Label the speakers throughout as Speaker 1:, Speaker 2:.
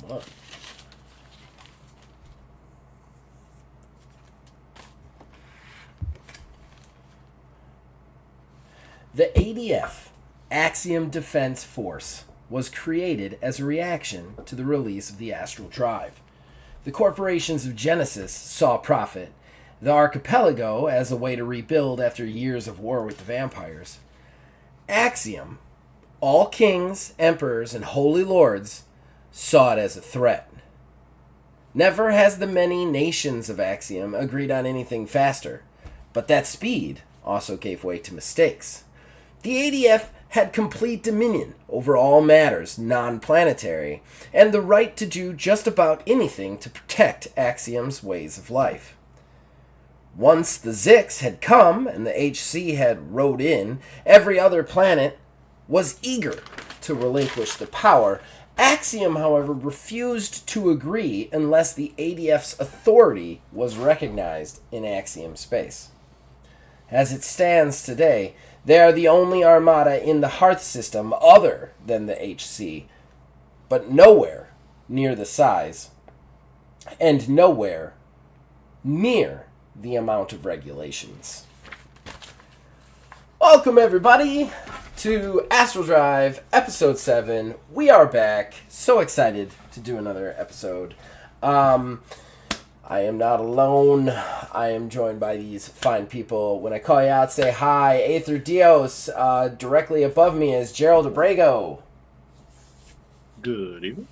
Speaker 1: What? The ADF, Axiom Defense Force, was created as a reaction to the release of the Astral Drive. The corporations of Genesis saw profit, the Archipelago as a way to rebuild after years of war with the vampires. Axiom, all kings, emperors, and holy lords, saw it as a threat. Never has the many nations of Axiom agreed on anything faster, but that speed also gave way to mistakes. The ADF had complete dominion over all matters non-planetary, and the right to do just about anything to protect Axiom's ways of life. Once the Zix had come and the HC had rode in, every other planet was eager to relinquish the power. Axiom, however, refused to agree unless the ADF's authority was recognized in Axiom space. As it stands today, they are the only armada in the Hearth system other than the HC, but nowhere near the size, and nowhere near the amount of regulations. Welcome, everybody, to Astral Drive, Episode 7. We are back. So excited to do another episode. I am not alone. I am joined by these fine people. When I call you out, say hi. Aether Dios. Directly above me is Gerald Abrego.
Speaker 2: Good evening.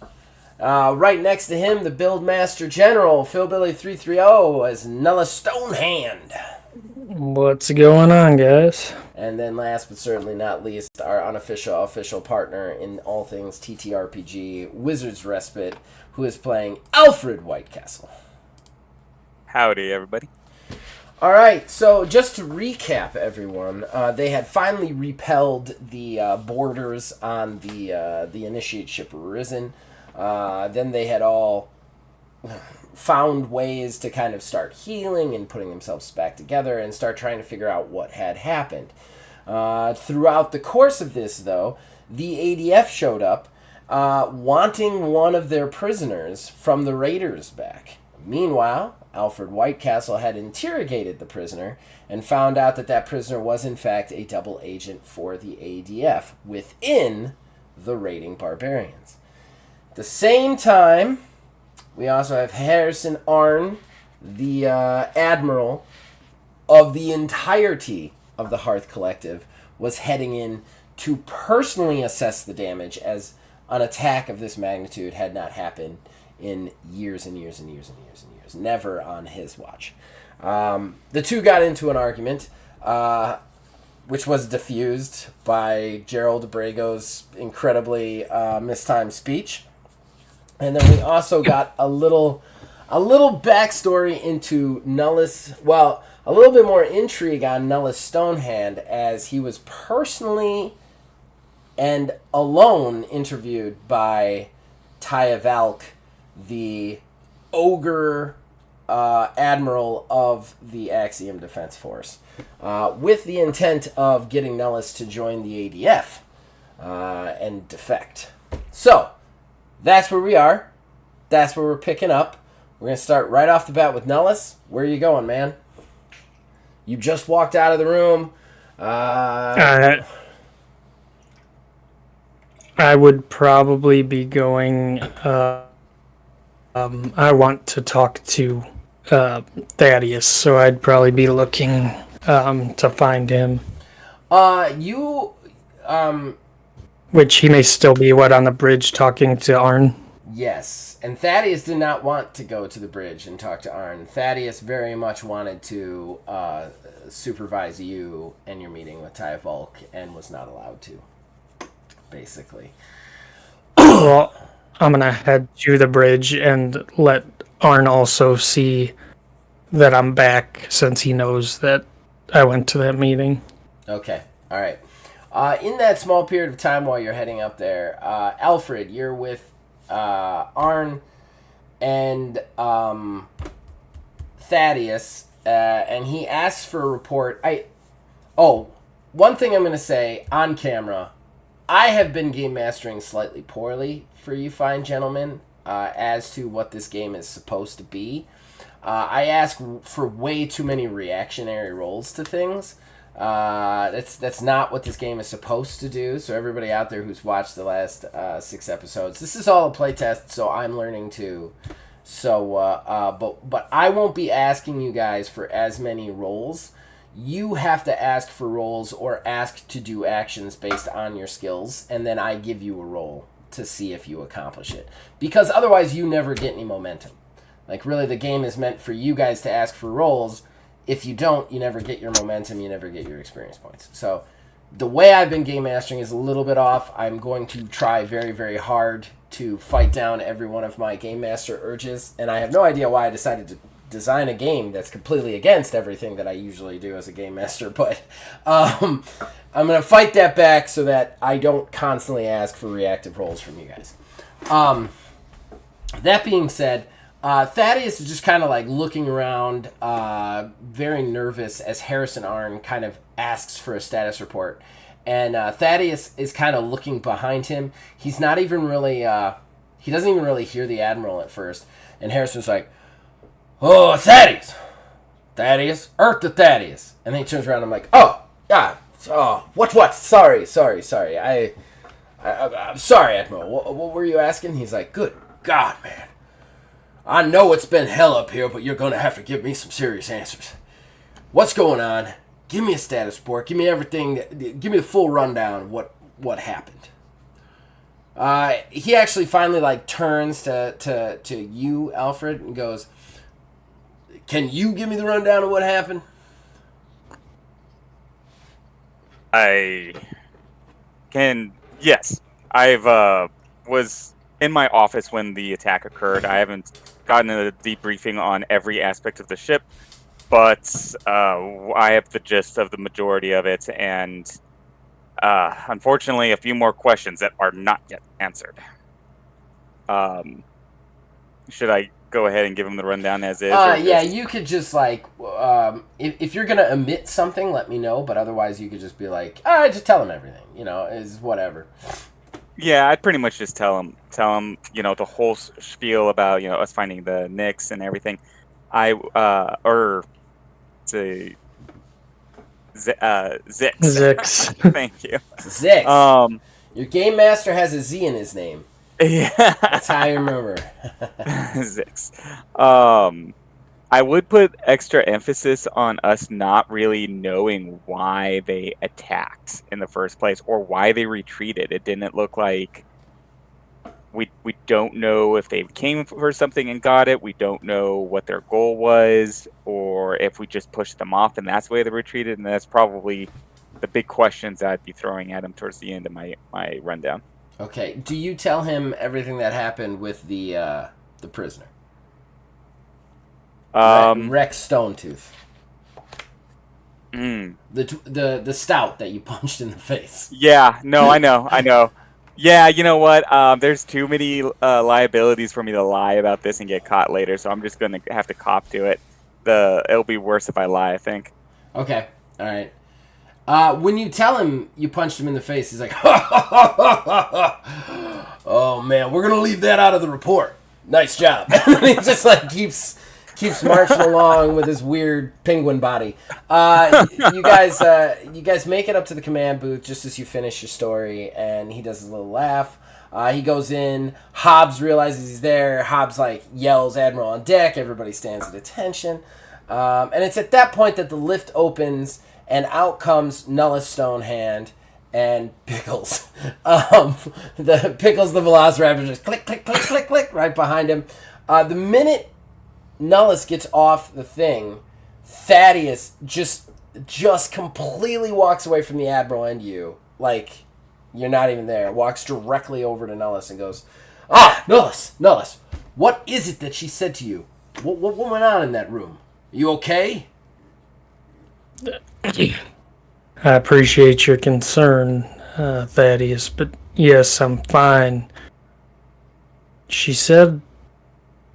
Speaker 1: Right next to him, the Buildmaster General, Philbilly 330, as Nulla Stonehand.
Speaker 3: What's going on, guys?
Speaker 1: And then last but certainly not least, our unofficial official partner in all things TTRPG, Wizard's Respite, who is playing Alfred Whitecastle.
Speaker 4: Howdy, everybody.
Speaker 1: All right, so just to recap, everyone, they had finally repelled the borders on the Initiate ship Arisen. Then they had all found ways to kind of start healing and putting themselves back together and start trying to figure out what had happened. Throughout the course of this, though, the ADF showed up wanting one of their prisoners from the Raiders back. Meanwhile, Alfred Whitecastle had interrogated the prisoner and found out that that prisoner was in fact a double agent for the ADF within the Raiding Barbarians. At the same time, we also have Harrison Arn, the admiral of the entirety of the Hearth Collective, was heading in to personally assess the damage, as an attack of this magnitude had not happened in years and years and years and years and years. Never on his watch. The two got into an argument, which was diffused by Gerald Abrego's incredibly mistimed speech. And then we also got a little backstory into Nullus, well, a little bit more intrigue on Nullus Stonehand, as he was personally and alone interviewed by Taya Valk, the ogre admiral of the Axiom Defense Force, with the intent of getting Nullus to join the ADF and defect. So, that's where we are. That's where we're picking up. We're going to start right off the bat with Nullus. Where are you going, man? You just walked out of the room.
Speaker 3: I would probably be going... I want to talk to Thaddeus, so I'd probably be looking to find him. Which he may still be, on the bridge talking to Arn?
Speaker 1: Yes, and Thaddeus did not want to go to the bridge and talk to Arn. Thaddeus very much wanted to supervise you and your meeting with Taya Volk, and was not allowed to, basically.
Speaker 3: Well, I'm going to head to the bridge and let Arn also see that I'm back, since he knows that I went to that meeting.
Speaker 1: Okay, all right. In that small period of time while you're heading up there, Alfred, you're with Arn and Thaddeus, and he asks for a report. One thing I'm going to say on camera, I have been game mastering slightly poorly for you fine gentlemen. as to what this game is supposed to be. I ask for way too many reactionary rolls to things. That's not what this game is supposed to do. So everybody out there who's watched the last 6 episodes, this is all a playtest, so I'm learning too. So, but I won't be asking you guys for as many rolls. You have to ask for rolls or ask to do actions based on your skills, and then I give you a roll to see if you accomplish it. Because otherwise you never get any momentum. Like, really, the game is meant for you guys to ask for rolls. If you don't, you never get your momentum, you never get your experience points. So, the way I've been game mastering is a little bit off. I'm going to try very, very hard to fight down every one of my game master urges, and I have no idea why I decided to design a game that's completely against everything that I usually do as a game master, but I'm going to fight that back so that I don't constantly ask for reactive rolls from you guys. That being said, Thaddeus is just kind of like looking around, very nervous as Harrison Arn kind of asks for a status report. And Thaddeus is kind of looking behind him. He's not even really, he doesn't even really hear the Admiral at first. And Harrison's like, "Oh, Thaddeus! Thaddeus? Earth to Thaddeus!" And then he turns around and I'm like, "Oh, God. Oh, what? Sorry. I'm sorry, Admiral. What were you asking?" He's like, "Good God, man. I know it's been hell up here, but you're going to have to give me some serious answers. What's going on? Give me a status report. Give me everything. Give me the full rundown of what happened." He actually finally like turns to you, Alfred, and goes, "Can you give me the rundown of what happened?"
Speaker 4: I can. Yes, I've was in my office when the attack occurred. I haven't gotten a debriefing on every aspect of the ship, but I have the gist of the majority of it, and unfortunately, a few more questions that are not yet answered. Should I go ahead and give him the rundown as is?
Speaker 1: Yeah, you could just like, if you're gonna omit something, let me know. But otherwise, you could just be like, just tell him everything. You know, is whatever.
Speaker 4: Yeah, I'd pretty much just tell him, the whole spiel about, us finding the Nix and everything. Zix.
Speaker 3: Zix.
Speaker 4: Thank you.
Speaker 1: Zix. Your game master has a Z in his name.
Speaker 4: Yeah.
Speaker 1: That's how I remember.
Speaker 4: Zix. I would put extra emphasis on us not really knowing why they attacked in the first place or why they retreated. It didn't look like we don't know if they came for something and got it. We don't know what their goal was, or if we just pushed them off and that's why they retreated. And that's probably the big questions I'd be throwing at him towards the end of my rundown.
Speaker 1: Okay. Do you tell him everything that happened with the prisoner? Rex Stonetooth. The stout that you punched in the face.
Speaker 4: Yeah, no, I know. Yeah, you know what? There's too many liabilities for me to lie about this and get caught later, so I'm just gonna have to cop to it. It'll be worse if I lie, I think.
Speaker 1: Okay, all right. When you tell him you punched him in the face, he's like, "Oh man, we're gonna leave that out of the report. Nice job." And he just like keeps marching along with his weird penguin body. You guys make it up to the command booth just as you finish your story, and he does his little laugh. He goes in. Hobbs realizes he's there. Hobbs like yells, "Admiral on deck!" Everybody stands at attention, and it's at that point that the lift opens, and out comes Nullus Stonehand and Pickles. The Pickles, the Velociraptor, just click, click, click, click, click right behind him. The minute Nullus gets off the thing, Thaddeus just completely walks away from the Admiral and you. Like, you're not even there. Walks directly over to Nullus and goes, Nullus, what is it that she said to you? What went on in that room? Are you okay?"
Speaker 3: I appreciate your concern, Thaddeus, but yes, I'm fine. She said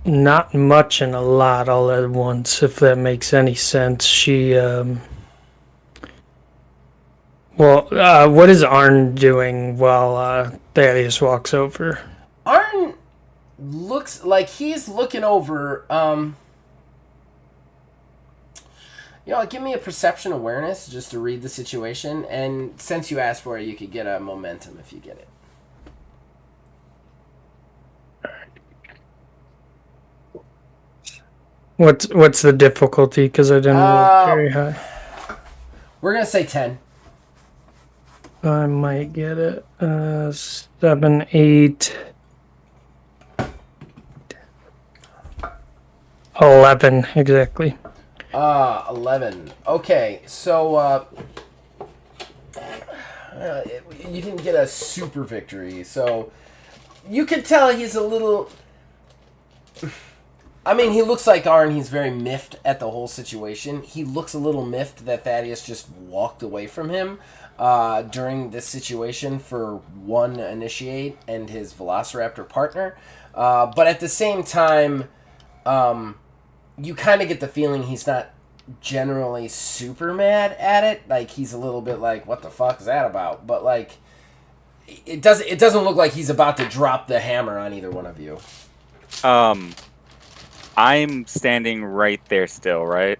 Speaker 3: not much and a lot all at once, if that makes any sense. She, what is Arn doing while Thaddeus walks over?
Speaker 1: Arn looks like he's looking over. Give me a perception awareness just to read the situation, and since you asked for it, you could get a momentum if you get it.
Speaker 3: What's the difficulty? Because I didn't roll very high.
Speaker 1: We're gonna say 10.
Speaker 3: I might get it. 7, 8, 11 exactly.
Speaker 1: 11. Okay, so you didn't get a super victory, so you could tell he's a little. I mean, he looks like Arn. He's very miffed at the whole situation. He looks a little miffed that Thaddeus just walked away from him during this situation for one initiate and his Velociraptor partner. But at the same time, you kind of get the feeling he's not generally super mad at it. Like, he's a little bit like, what the fuck is that about? But, like, it doesn't look like he's about to drop the hammer on either one of you.
Speaker 4: I'm standing right there still, right?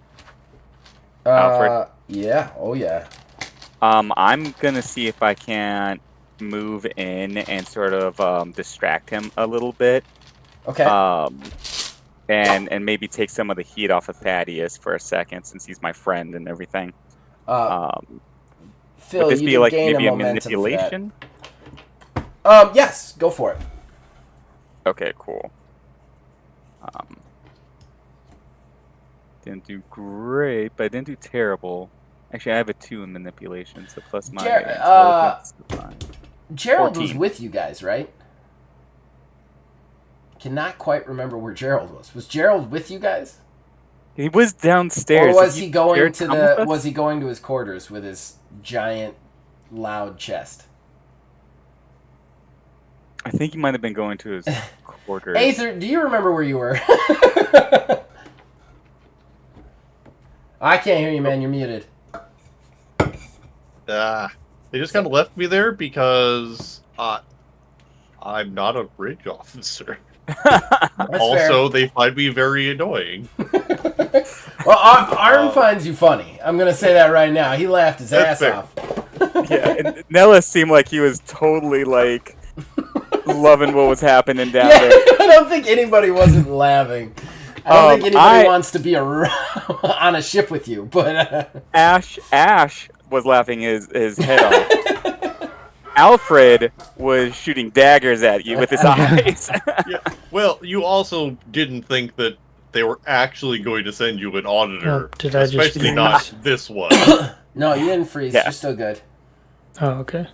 Speaker 4: Alfred?
Speaker 1: Yeah. Oh, yeah.
Speaker 4: I'm gonna see if I can move in and sort of distract him a little bit.
Speaker 1: Okay.
Speaker 4: And maybe take some of the heat off of Thaddeus for a second, since he's my friend and everything.
Speaker 1: Phil,
Speaker 4: would this
Speaker 1: you
Speaker 4: be like
Speaker 1: gain
Speaker 4: maybe
Speaker 1: a
Speaker 4: a
Speaker 1: momentum
Speaker 4: manipulation?
Speaker 1: Yes, go for it.
Speaker 4: Okay, cool. Didn't do great, but I didn't do terrible. Actually, I have a 2 in manipulation, so plus my intelligence.
Speaker 1: Gerald was
Speaker 4: 14.
Speaker 1: with you guys, right? Cannot quite remember where Gerald was. Was Gerald with you guys?
Speaker 4: He was downstairs.
Speaker 1: Or was he going
Speaker 4: care
Speaker 1: to
Speaker 4: come with us?
Speaker 1: Was he going to his quarters with his giant, loud chest?
Speaker 4: I think he might have been going to his quarters.
Speaker 1: Aether, do you remember where you were? I can't hear you, man. You're muted.
Speaker 2: They just kind of left me there because I'm not a bridge officer. Also, they find me very annoying.
Speaker 1: Well, Arn finds you funny. I'm going to say that right now. He laughed his ass
Speaker 2: fair.
Speaker 1: off.
Speaker 4: Yeah, and Nella seemed like he was totally, like, loving what was happening down there.
Speaker 1: I don't think anybody wasn't laughing. I don't think anybody wants to be on a ship with you, but...
Speaker 4: Ash was laughing his head off. Alfred was shooting daggers at you with his eyes.
Speaker 2: Yeah. Well, you also didn't think that they were actually going to send you an auditor.
Speaker 3: Oh, did I just
Speaker 2: especially
Speaker 3: freeze?
Speaker 2: not this one.
Speaker 1: No, you didn't freeze.
Speaker 4: Yeah.
Speaker 1: You're still good.
Speaker 3: Oh, okay.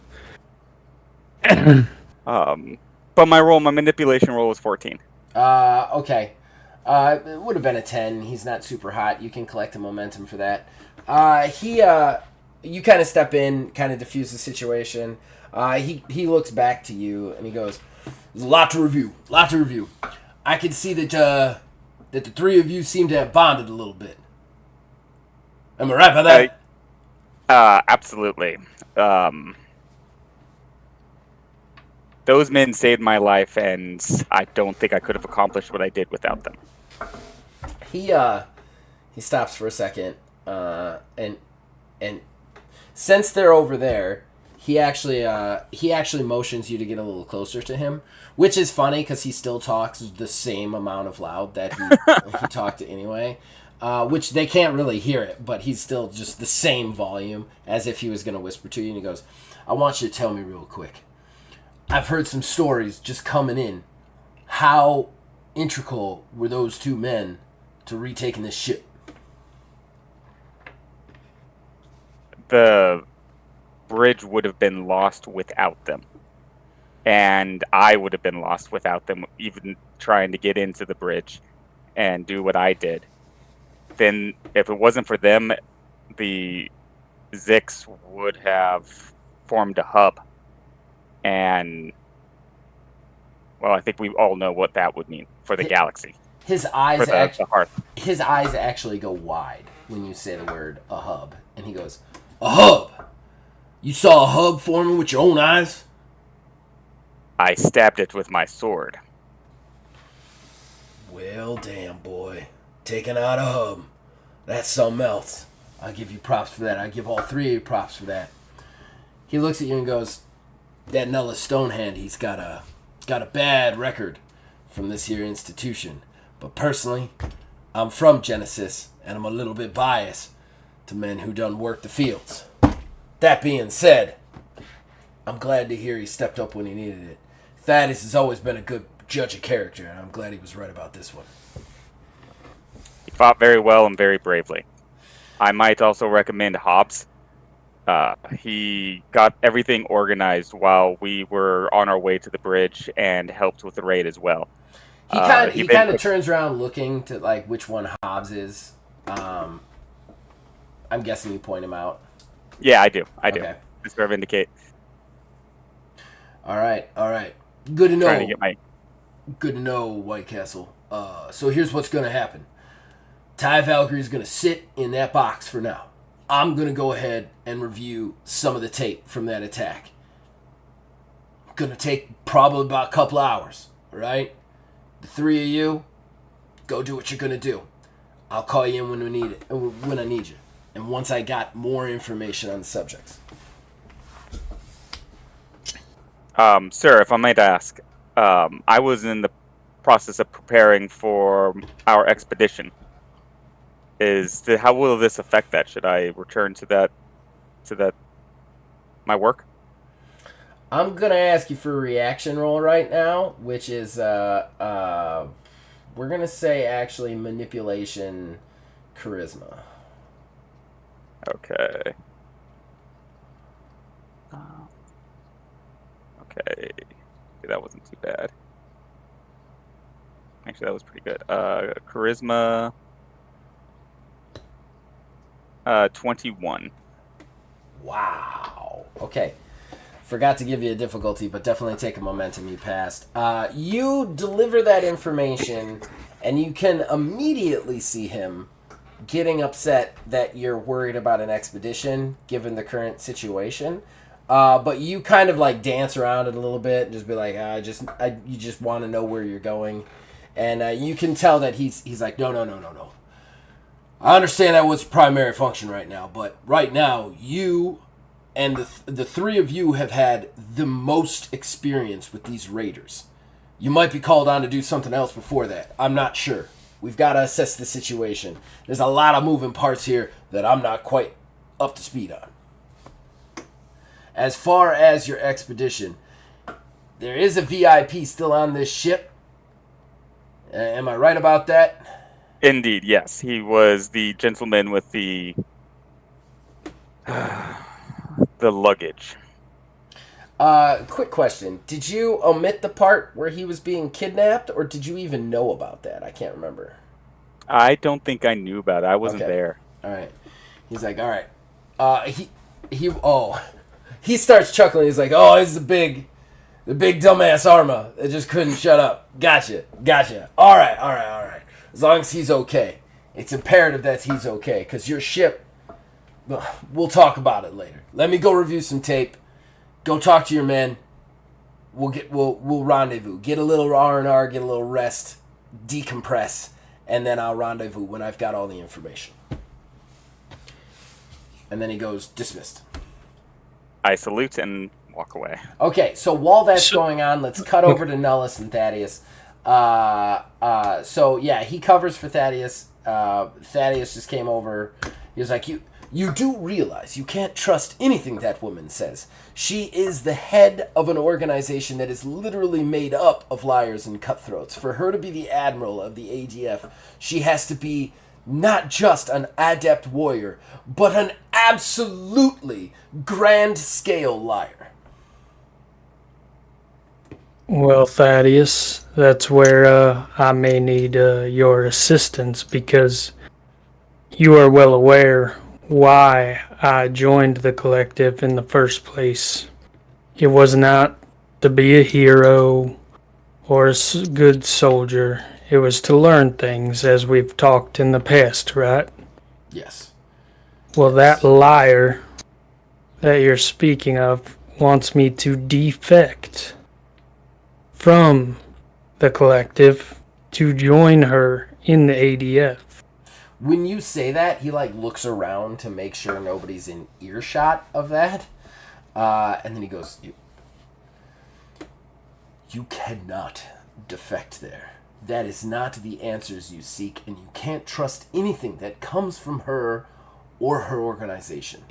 Speaker 4: But my manipulation roll was 14.
Speaker 1: Okay. It would have been a 10. He's not super hot. You can collect a momentum for that. You kind of step in, kind of diffuse the situation. He looks back to you and he goes, "There's a lot to review. I can see that the three of you seem to have bonded a little bit. Am I right by that?"
Speaker 4: Absolutely. Those men saved my life, and I don't think I could have accomplished what I did without them.
Speaker 1: He stops for a second, and since they're over there, he actually motions you to get a little closer to him, which is funny because he still talks the same amount of loud that he talked anyway, which they can't really hear it, but he's still just the same volume as if he was going to whisper to you, and he goes, "I want you to tell me real quick. I've heard some stories just coming in. How integral were those two men to retaking this ship?"
Speaker 4: The bridge would have been lost without them. And I would have been lost without them, even trying to get into the bridge and do what I did. Then, if it wasn't for them, the Zix would have formed a hub. And, well, I think we all know what that would mean for the galaxy.
Speaker 1: His eyes
Speaker 4: For the hearth.
Speaker 1: His eyes actually go wide when you say the word "a hub," and he goes, "A hub? You saw a hub forming with your own eyes?"
Speaker 4: I stabbed it with my sword.
Speaker 1: Well, damn, boy. Taking out a hub. That's something else. I'll give you props for that. I give all three of you props for that. He looks at you and goes, that Nellis Stonehand, he's got a bad record from this here institution. But personally, I'm from Genesis, and I'm a little bit biased to men who done work the fields. That being said, I'm glad to hear he stepped up when he needed it. Thaddeus has always been a good judge of character, and I'm glad he was right about this one.
Speaker 4: He fought very well and very bravely. I might also recommend Hobbs. He got everything organized while we were on our way to the bridge and helped with the raid as well.
Speaker 1: He kind of turns around looking to like which one Hobbs is. I'm guessing you point him out.
Speaker 4: Yeah, I do.
Speaker 1: Okay.
Speaker 4: Just sort of indicate.
Speaker 1: All right. Good to know.
Speaker 4: Trying to get my...
Speaker 1: Good to know, White Castle. So here's what's going to happen. Ty Valkyrie's going to sit in that box for now. I'm going to go ahead and review some of the tape from that attack. Going to take probably about a couple hours, all right? The three of you, go do what you're going to do. I'll call you in when I need you. And once I got more information on the subjects.
Speaker 4: Sir, if I might ask, I was in the process of preparing for our expedition. How will this affect that? Should I return to that my work?
Speaker 1: I'm gonna ask you for a reaction roll right now, which is we're gonna say actually manipulation, charisma.
Speaker 4: Okay. Okay, that wasn't too bad. Actually, that was pretty good. Charisma, 21.
Speaker 1: Wow. Okay. Forgot to give you a difficulty, but definitely take a momentum you passed. You deliver that information, and you can immediately see him getting upset that you're worried about an expedition, given the current situation. But you kind of like dance around it a little bit and just be like, you just want to know where you're going. And you can tell that he's like, no. I understand that was primary function right now, but right now you and the three of you have had the most experience with these raiders. You might be called on to do something else before that. I'm not sure. We've got to assess the situation. There's a lot of moving parts here that I'm not quite up to speed on. As far as your expedition, there is a VIP still on this ship. Am I right about that?
Speaker 4: Indeed, yes. He was the gentleman with the luggage.
Speaker 1: Quick question. Did you omit the part where he was being kidnapped, or did you even know about that? I can't remember.
Speaker 4: I don't think I knew about it. I wasn't there.
Speaker 1: All right. He's like, all right. He starts chuckling. He's like, oh, it's the big dumbass Arma that just couldn't shut up. Gotcha. All right. As long as he's okay. It's imperative that he's okay, because your ship, we'll talk about it later. Let me go review some tape. Go talk to your men. We'll rendezvous. Get a little R&R, get a little rest, decompress, and then I'll rendezvous when I've got all the information. And then he goes, dismissed.
Speaker 4: I salute and walk away.
Speaker 1: Okay, so while that's going on, let's cut over to Nellis and Thaddeus. So yeah, he covers for Thaddeus. Thaddeus just came over. He was like, You do realize you can't trust anything that woman says. She is the head of an organization that is literally made up of liars and cutthroats. For her to be the admiral of the ADF, she has to be not just an adept warrior, but an absolutely grand-scale liar.
Speaker 3: Well, Thaddeus, that's where I may need your assistance, because you are well aware why I joined the collective in the first place. It was not to be a hero or a good soldier. It was to learn things, as we've talked in the past, right?
Speaker 1: Yes.
Speaker 3: Well, that liar that you're speaking of wants me to defect from the collective to join her in the ADF.
Speaker 1: When you say that, he like looks around to make sure nobody's in earshot of that, and then he goes, "You cannot defect there. That is not the answers you seek, and you can't trust anything that comes from her or her organization."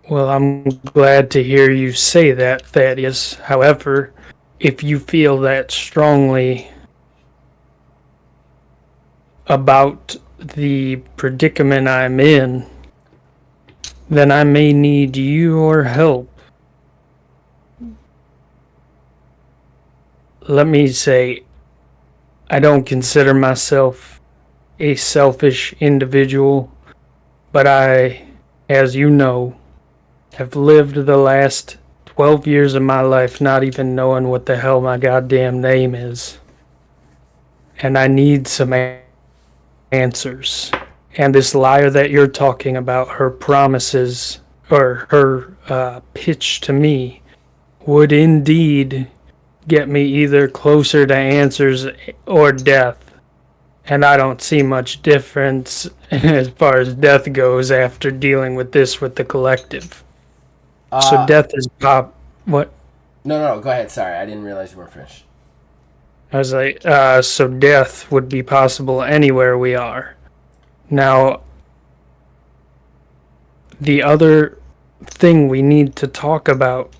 Speaker 3: Well, I'm glad to hear you say that, Thaddeus. However, if you feel that strongly about the predicament I'm in, then I may need your help. Let me say, I don't consider myself a selfish individual, but I, as you know, have lived the last 12 years of my life not even knowing what the hell my goddamn name is. And I need some answers. And this liar that you're talking about, her promises, or her pitch to me, would indeed get me either closer to answers or death. And I don't see much difference as far as death goes after dealing with this with the collective. So death is what?
Speaker 1: No, go ahead. Sorry, I didn't realize you weren't finished.
Speaker 3: I was like, so death would be possible anywhere we are. Now, the other thing we need to talk about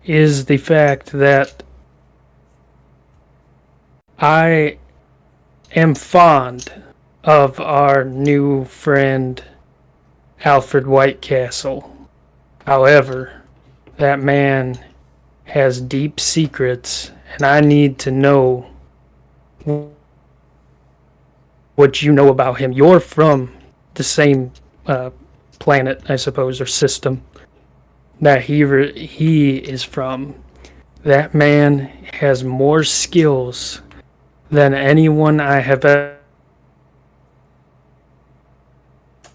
Speaker 3: is the fact that I am fond of our new friend, Alfred Whitecastle. However, that man has deep secrets, and I need to know what you know about him. You're from the same planet, I suppose, or system that he is from. That man has more skills than anyone I have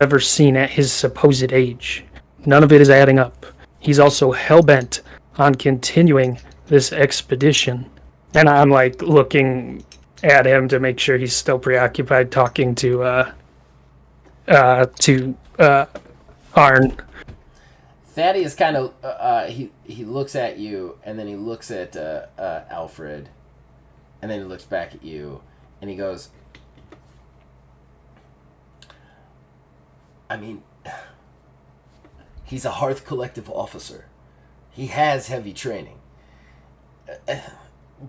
Speaker 3: ever seen at his supposed age. None of it is adding up. He's also hell-bent on continuing this expedition. And I'm like looking at him to make sure he's still preoccupied talking to Arn.
Speaker 1: Thaddeus kind of he looks at you, and then he looks at Alfred, and then he looks back at you, and he goes, I mean, he's a Hearth Collective officer. He has heavy training.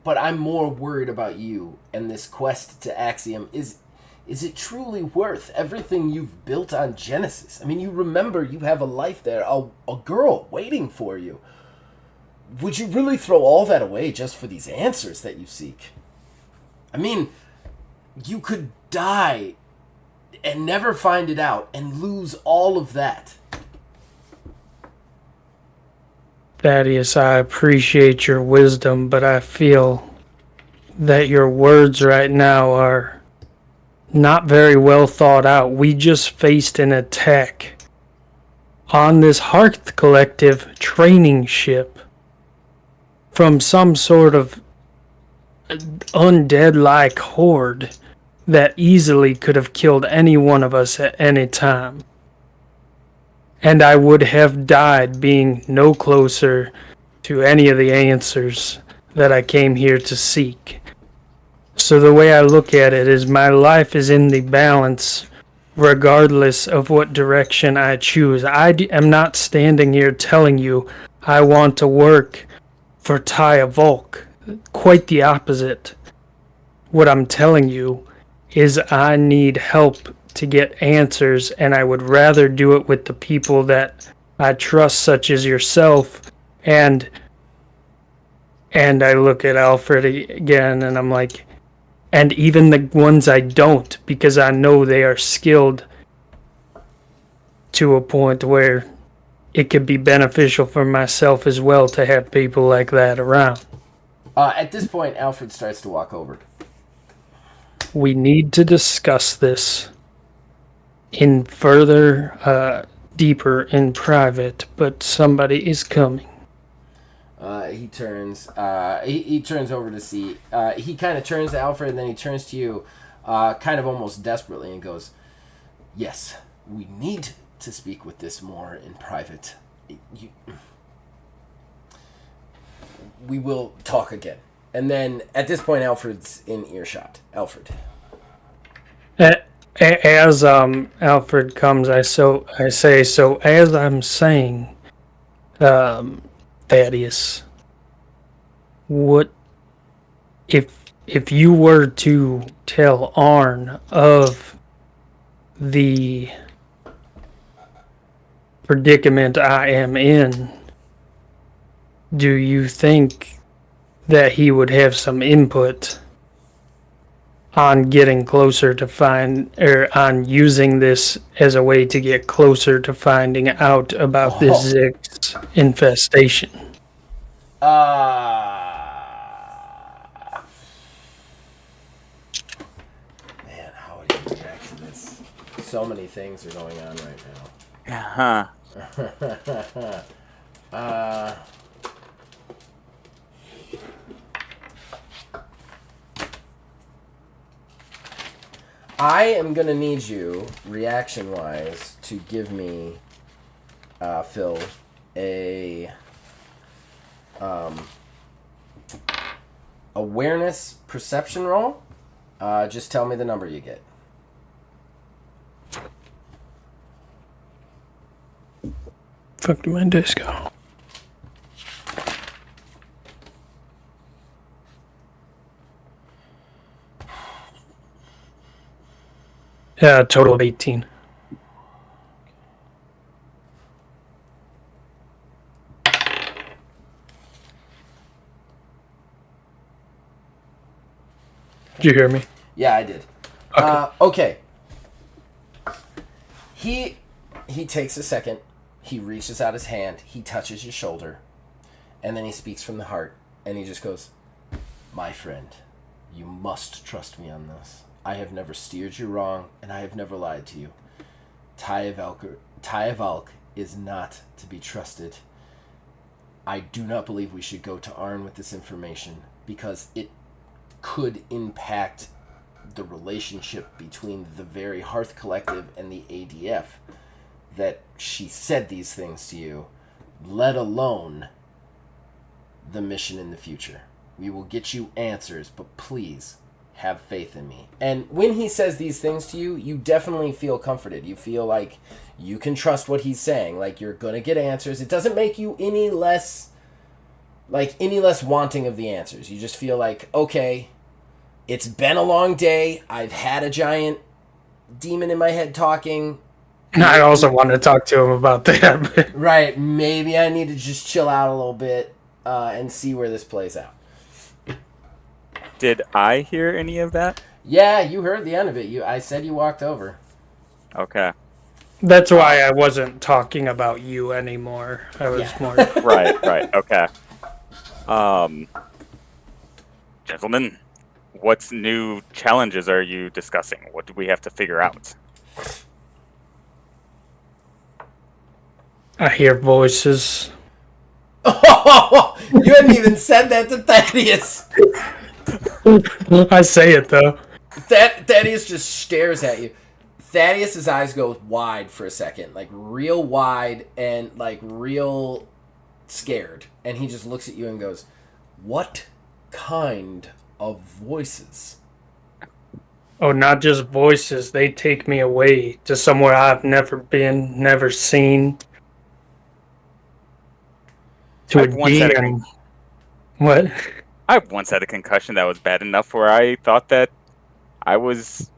Speaker 1: But I'm more worried about you and this quest to Axiom. Is it truly worth everything you've built on Genesis? I mean, you remember you have a life there, a girl waiting for you. Would you really throw all that away just for these answers that you seek? I mean, you could die and never find it out and lose all of that.
Speaker 3: Thaddeus, I appreciate your wisdom, but I feel that your words right now are not very well thought out. We just faced an attack on this Hearth Collective training ship from some sort of undead-like horde that easily could have killed any one of us at any time. And I would have died being no closer to any of the answers that I came here to seek. So the way I look at it is my life is in the balance regardless of what direction I choose. I am not standing here telling you I want to work for Taya Volk. Quite the opposite. What I'm telling you is I need help to get answers, and I would rather do it with the people that I trust, such as yourself. And I look at Alfred again, and I'm like, and even the ones I don't, because I know they are skilled to a point where it could be beneficial for myself as well to have people like that around.
Speaker 1: At this point, Alfred starts to walk over.
Speaker 3: We need to discuss this in further, deeper in private, but somebody is coming.
Speaker 1: He turns. He turns over to see. He kind of turns to Alfred, and then he turns to you, kind of almost desperately, and goes, "Yes, we need to speak with this more in private. We will talk again." And then at this point, Alfred's in earshot. Alfred.
Speaker 3: As Alfred comes, I say, so as I'm saying, Thaddeus, what if you were to tell Arn of the predicament I am in, do you think that he would have some input on getting closer to on using this as a way to get closer to finding out about this Zix infestation?
Speaker 1: Man, how would you react to this? So many things are going on right now. I am gonna need you, reaction-wise, to give me, Phil, a awareness perception roll. Just tell me the number you get.
Speaker 3: Fuck did my dice go? Yeah, total of 18. Did you hear me?
Speaker 1: Yeah, I did. Okay. He takes a second. He reaches out his hand. He touches your shoulder. And then he speaks from the heart. And he just goes, "My friend, you must trust me on this. I have never steered you wrong, and I have never lied to you. Tyavalk is not to be trusted. I do not believe we should go to Arn with this information, because it could impact the relationship between the very Hearth Collective and the ADF, that she said these things to you, let alone the mission in the future. We will get you answers, but please have faith in me." And when he says these things to you, you definitely feel comforted. You feel like you can trust what he's saying. Like, you're going to get answers. It doesn't make you any less wanting of the answers. You just feel like, okay, it's been a long day. I've had a giant demon in my head talking.
Speaker 3: I also want to talk to him about that.
Speaker 1: Right. Maybe I need to just chill out a little bit and see where this plays out.
Speaker 4: Did I hear any of that?
Speaker 1: Yeah, you heard the end of it. I said you walked over.
Speaker 4: Okay.
Speaker 3: That's why I wasn't talking about you anymore. I was more...
Speaker 4: Right. Okay. Gentlemen, what new challenges are you discussing? What do we have to figure out?
Speaker 3: I hear voices.
Speaker 1: Oh, you hadn't even said that to Thaddeus.
Speaker 3: I say it, though.
Speaker 1: Thaddeus just stares at you. Thaddeus's eyes go wide for a second, like real wide and like real scared. And he just looks at you and goes, "What kind of voices?"
Speaker 3: Oh, not just voices. They take me away to somewhere I've never been, never seen. To a demon. What?
Speaker 4: I once had a concussion that was bad enough where I thought that I was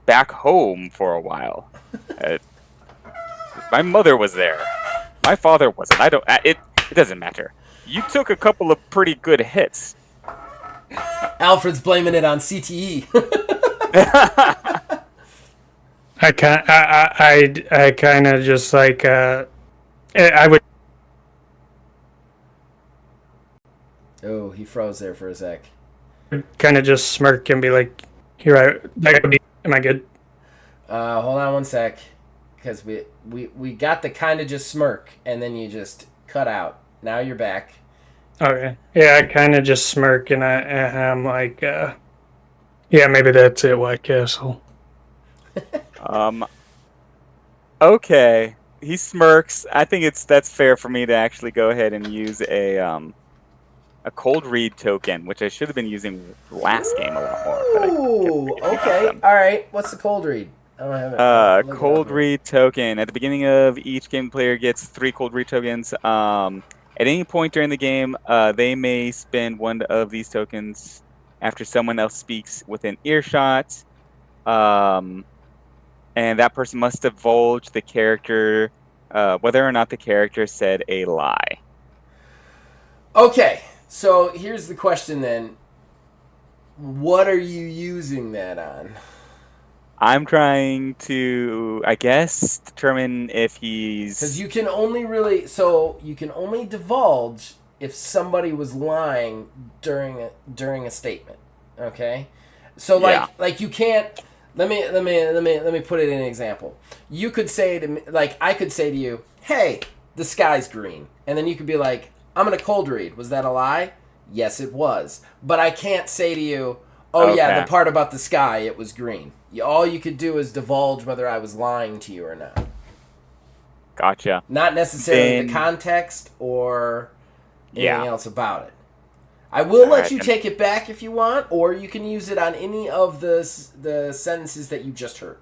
Speaker 4: back home for a while. My mother was there. My father wasn't. It doesn't matter. You took a couple of pretty good hits.
Speaker 1: Alfred's blaming it on CTE.
Speaker 3: I kind of just like I would.
Speaker 1: Oh, he froze there for a sec.
Speaker 3: Kind of just smirk and be like, "Here, am I good?"
Speaker 1: Hold on one sec, because we got the kind of just smirk, and then you just cut out. Now you're back,
Speaker 3: Okay. Yeah, I kind of just smirk and I'm like, yeah, maybe that's it, White Castle.
Speaker 4: Um, okay. He smirks. I think that's fair for me to actually go ahead and use a cold read token, which I should have been using last game a lot more, but I kept
Speaker 1: Ooh,
Speaker 4: forgetting about
Speaker 1: okay.
Speaker 4: them.
Speaker 1: All right. What's the cold read? I don't have it. I'll look it up
Speaker 4: Cold
Speaker 1: here.
Speaker 4: read token. At the beginning of each game, the player gets 3 cold read tokens. At any point during the game, they may spend one of these tokens after someone else speaks within earshot. And that person must divulge the character, whether or not the character said a lie.
Speaker 1: Okay. So here's the question then. What are you using that on?
Speaker 4: I'm trying to, I guess, determine if
Speaker 1: Because
Speaker 4: he's.
Speaker 1: you can only divulge if somebody was lying during a statement. Okay, so
Speaker 4: Yeah.
Speaker 1: like you can't. Let me put it in an example. You could say to me, like I could say to you, "Hey, the sky's green," and then you could be like, "I'm gonna cold read. Was that a lie?" Yes, it was. But I can't say to you, "Oh yeah,
Speaker 4: Okay.
Speaker 1: the part about the sky, it was green." All you could do is divulge whether I was lying to you or not.
Speaker 4: Gotcha.
Speaker 1: Not necessarily
Speaker 4: Then-
Speaker 1: the context or anything
Speaker 4: Yeah.
Speaker 1: else about it. I will let
Speaker 4: Alright,
Speaker 1: you
Speaker 4: then.
Speaker 1: take it back if you want, or you can use it on any of the sentences that you just heard.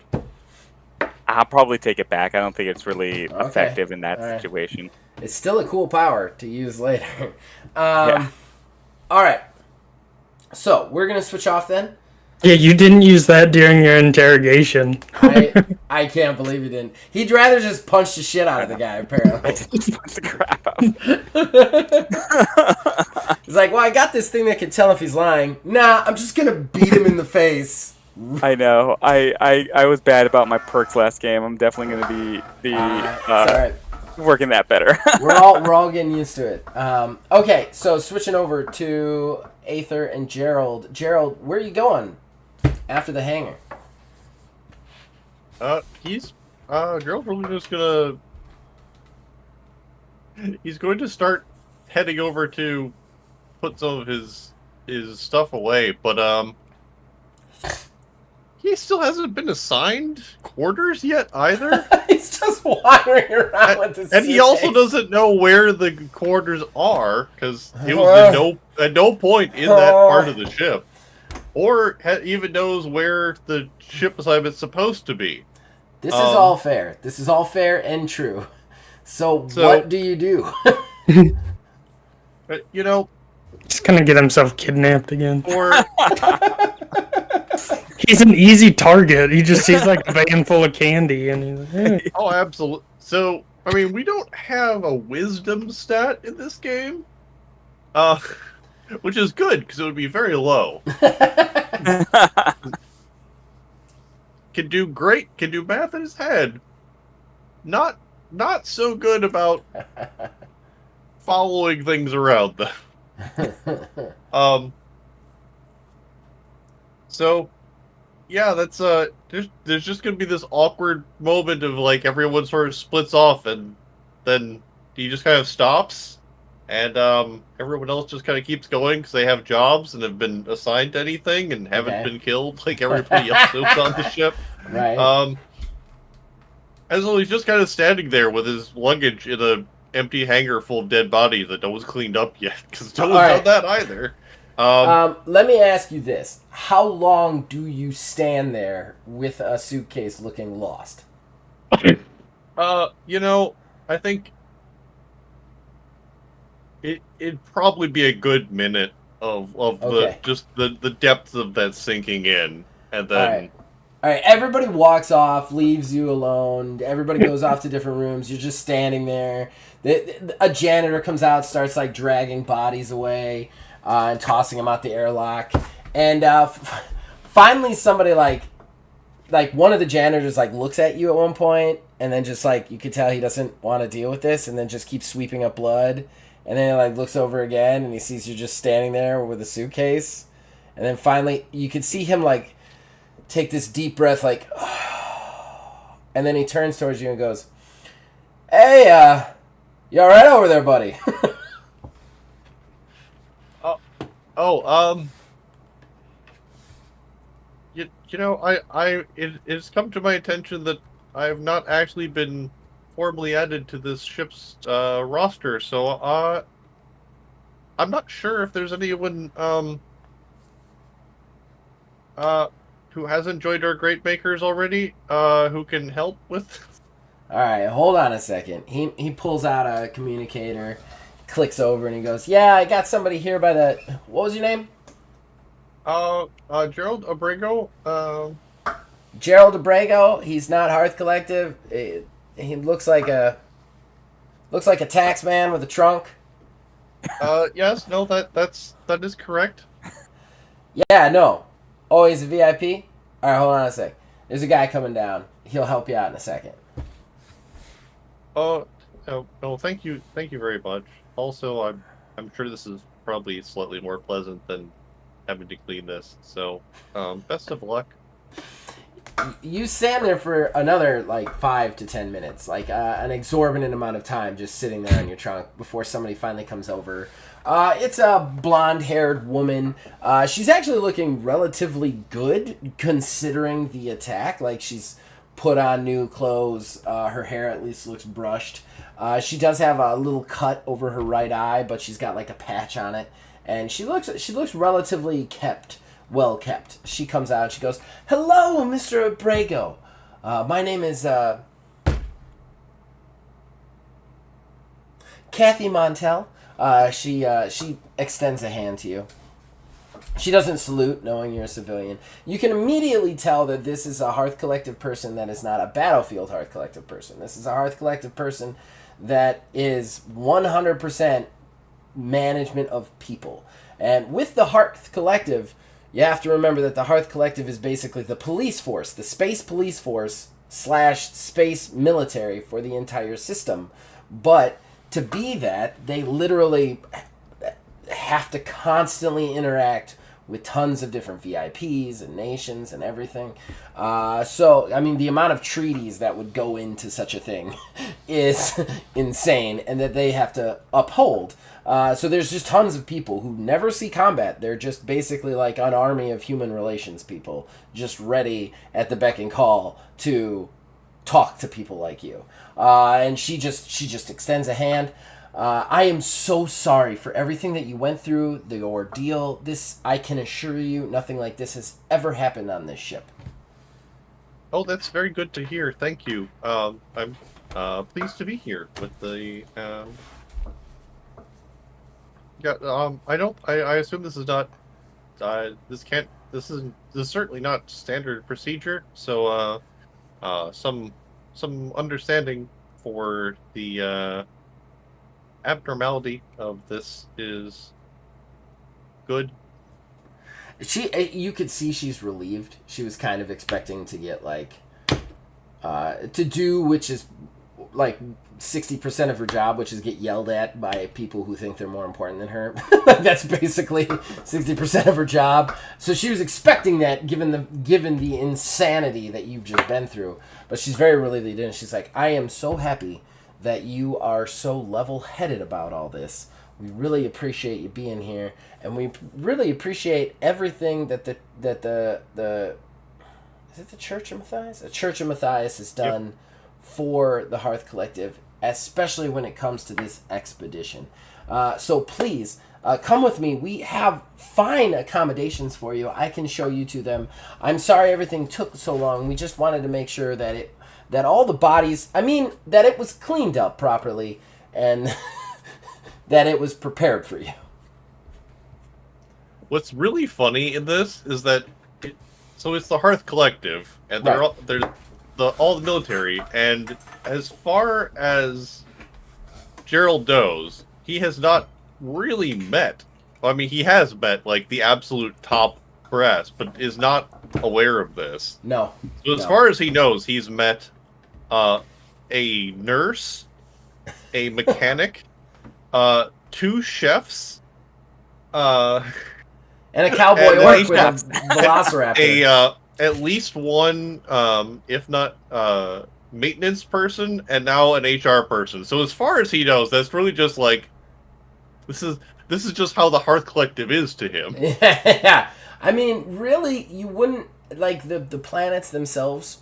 Speaker 4: I'll probably take it back. I don't think it's really
Speaker 1: Okay.
Speaker 4: effective in that
Speaker 1: Alright.
Speaker 4: situation.
Speaker 1: It's still a cool power to use later.
Speaker 4: Yeah.
Speaker 1: All right. So we're gonna switch off then.
Speaker 3: Yeah, you didn't use that during your interrogation.
Speaker 1: I can't believe he didn't. He'd rather just punch the shit out of the guy. Apparently,
Speaker 4: Just punch the crap out.
Speaker 1: he's like, "Well, I got this thing that can tell if he's lying. Nah, I'm just gonna beat him in the face."
Speaker 4: I know. I was bad about my perks last game. I'm definitely going to be
Speaker 1: It's all right.
Speaker 4: working that better.
Speaker 1: we're all getting used to it. Okay, so switching over to Aether and Gerald. Gerald, where are you going after the hangar?
Speaker 2: Gerald's really just gonna. He's going to start heading over to put some of his stuff away, but he still hasn't been assigned quarters yet either.
Speaker 1: He's just wandering around with this.
Speaker 2: And he also doesn't know where the quarters are because it was at no point in that part of the ship, or even knows where the ship assignment's supposed to be.
Speaker 1: This is all fair. This is all fair and true. So what do you do?
Speaker 2: You know,
Speaker 3: He's gonna get himself kidnapped again.
Speaker 2: or
Speaker 3: He's an easy target. He just sees like a van full of candy, and he's like, eh.
Speaker 2: oh, absolutely. So, I mean, we don't have a wisdom stat in this game, which is good because it would be very low. Can do great. Can do math in his head. Not so good about following things around though. So yeah, that's there's just gonna be this awkward moment of like everyone sort of splits off and then he just kind of stops and everyone else just kind of keeps going because they have jobs and have been assigned to anything and haven't been killed like everybody else who's on the ship.
Speaker 1: Right.
Speaker 2: And so he's just kind of standing there with his luggage in a empty hangar full of dead bodies that no one's cleaned up yet because no one's done that either.
Speaker 1: Let me ask you this: how long do you stand there with a suitcase looking lost?
Speaker 2: You know, I think it'd probably be a good minute of the depth of that sinking in, and then.
Speaker 1: All right, everybody walks off, leaves you alone. Everybody goes off to different rooms. You're just standing there. A janitor comes out, starts like dragging bodies away and tossing them out the airlock. And finally, somebody like one of the janitors like looks at you at one point, and then just like you could tell he doesn't want to deal with this, and then just keeps sweeping up blood. And then he like looks over again, and he sees you just standing there with a suitcase. And then finally, you could see him like take this deep breath, like, and then he turns towards you and goes, "Hey, you all right over there, buddy?"
Speaker 2: Oh, it's come to my attention that I have not actually been formally added to this ship's roster, so I'm not sure if there's anyone who has enjoyed our great makers already who can help with.
Speaker 1: All right, hold on a second. He pulls out a communicator, clicks over, and he goes, "Yeah, I got somebody here by the. What was your name?"
Speaker 2: Gerald Abrego.
Speaker 1: Gerald Abrego. He's not Hearth Collective. He looks like a tax man with a trunk.
Speaker 2: Yes, no, that is correct.
Speaker 1: Yeah, no. Oh, he's a VIP? All right, hold on a sec. There's a guy coming down. He'll help you out in a second.
Speaker 2: Oh, no, thank you very much. Also, I'm sure this is probably slightly more pleasant than having to clean this. So, best of luck.
Speaker 1: You stand there for another, 5 to 10 minutes. An exorbitant amount of time just sitting there on your trunk before somebody finally comes over. It's a blonde-haired woman. She's actually looking relatively good considering the attack. She's put on new clothes. Her hair at least looks brushed. She does have a little cut over her right eye, but she's got a patch on it. And she looks relatively well kept. She comes out and she goes, "Hello, Mr. Abrego. My name is Kathy Montel." She extends a hand to you. She doesn't salute, knowing you're a civilian. You can immediately tell that this is a Hearth Collective person that is not a Battlefield Hearth Collective person. This is a Hearth Collective person that is 100% management of people. And with the Hearth Collective, you have to remember that the Hearth Collective is basically the police force, the space police force / space military for the entire system. But to be that, they literally have to constantly interact with tons of different VIPs and nations and everything. The amount of treaties that would go into such a thing is insane, and that they have to uphold. So there's just tons of people who never see combat. They're just basically like an army of human relations people, just ready at the beck and call to talk to people like you. And she just extends a hand. I am so sorry for everything that you went through, the ordeal. This, I can assure you, nothing like this has ever happened on this ship.
Speaker 2: Oh, that's very good to hear. Thank you. I'm pleased to be here with the. I assume this is not. This is certainly not standard procedure. So, some understanding for the abnormality of this is good.
Speaker 1: You could see she's relieved. She was kind of expecting to get to do, which is 60% of her job, which is get yelled at by people who think they're more important than her. That's basically 60% of her job. So she was expecting that, given the insanity that you've just been through. But she's very relieved that you didn't. She's like, "I am so happy that you are so level-headed about all this. We really appreciate you being here, and we really appreciate everything that the is it the Church of Matthias? The Church of Matthias has done for the Hearth Collective, especially when it comes to this expedition. So please, come with me. We have fine accommodations for you. I can show you to them. I'm sorry everything took so long. We just wanted to make sure that all the bodies, that it was cleaned up properly and that it was prepared for you."
Speaker 2: What's really funny in this is that it's the Hearth Collective, and
Speaker 1: Right.
Speaker 2: they're all the military, and as far as Gerald knows, he has not really met. He has met the absolute top brass, but is not aware of this.
Speaker 1: No.
Speaker 2: So as far as he knows, he's met a nurse, a mechanic, 2 chefs,
Speaker 1: And a cowboy orc with a velociraptor.
Speaker 2: At least one, if not maintenance person, and now an HR person. So as far as he knows, that's really just this is just how the Hearth Collective is to him.
Speaker 1: Yeah. I mean, really, you wouldn't like the planets themselves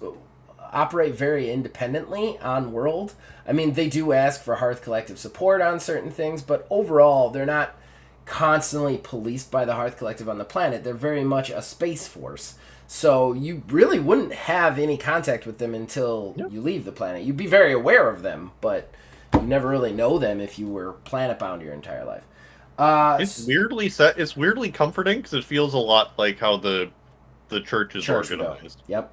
Speaker 1: operate very independently on world. I mean, they do ask for Hearth Collective support on certain things, but overall, they're not constantly policed by the Hearth Collective on the planet. They're very much a space force. So you really wouldn't have any contact with them until you leave the planet. You'd be very aware of them, but you never really know them if you were planet bound your entire life.
Speaker 2: It's weirdly set. It's weirdly comforting because it feels a lot like how the church is organized.
Speaker 1: Yep.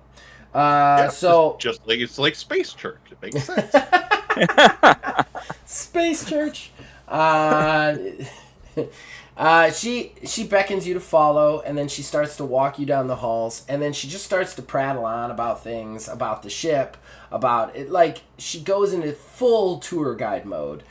Speaker 2: So just like it's like space church. It makes sense.
Speaker 1: Space church. She beckons you to follow, and then she starts to walk you down the halls, and then she just starts to prattle on about things, about the ship, about it. Like, she goes into full tour guide mode.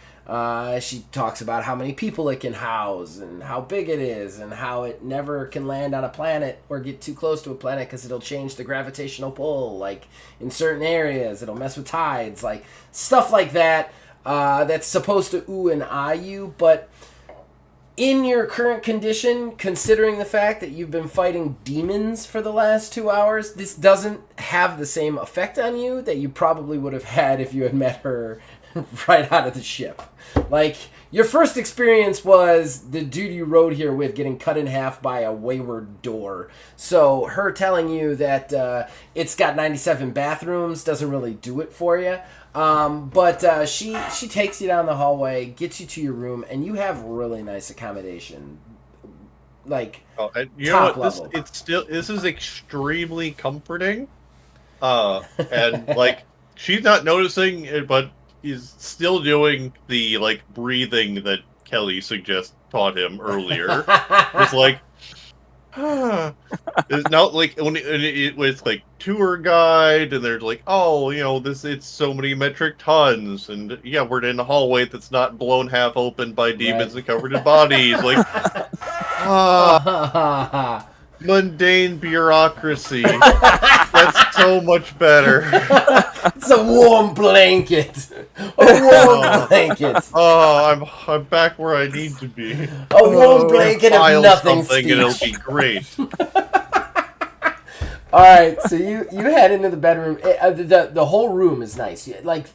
Speaker 1: She talks about how many people it can house, and how big it is, and how it never can land on a planet or get too close to a planet because it'll change the gravitational pull. Like, in certain areas, it'll mess with tides, like stuff like that. That's supposed to ooh and ah you, but in your current condition, considering the fact that you've been fighting demons for the last 2 hours, this doesn't have the same effect on you that you probably would have had if you had met her right out of the ship. Like, your first experience was the dude you rode here with getting cut in half by a wayward door. So her telling you that it's got 97 bathrooms doesn't really do it for you. But she takes you down the hallway, gets you to your room, and you have really nice accommodation. Like,
Speaker 2: you
Speaker 1: top
Speaker 2: know what?
Speaker 1: level.
Speaker 2: This is extremely comforting. And like she's not noticing it, but he's still doing the like breathing that Kelly taught him earlier. It's like, it's not like when it was like tour guide, and there's like, oh, you know, it's so many metric tons, and yeah, we're in a hallway that's not blown half open by demons and covered in bodies. Like, mundane bureaucray. That's so much better.
Speaker 1: It's a warm blanket. A warm blanket.
Speaker 2: Oh, I'm back where I need to be.
Speaker 1: A warm blanket of nothing speech.
Speaker 2: And it'll be great.
Speaker 1: All right, so you head into the bedroom. The whole room is nice. Like,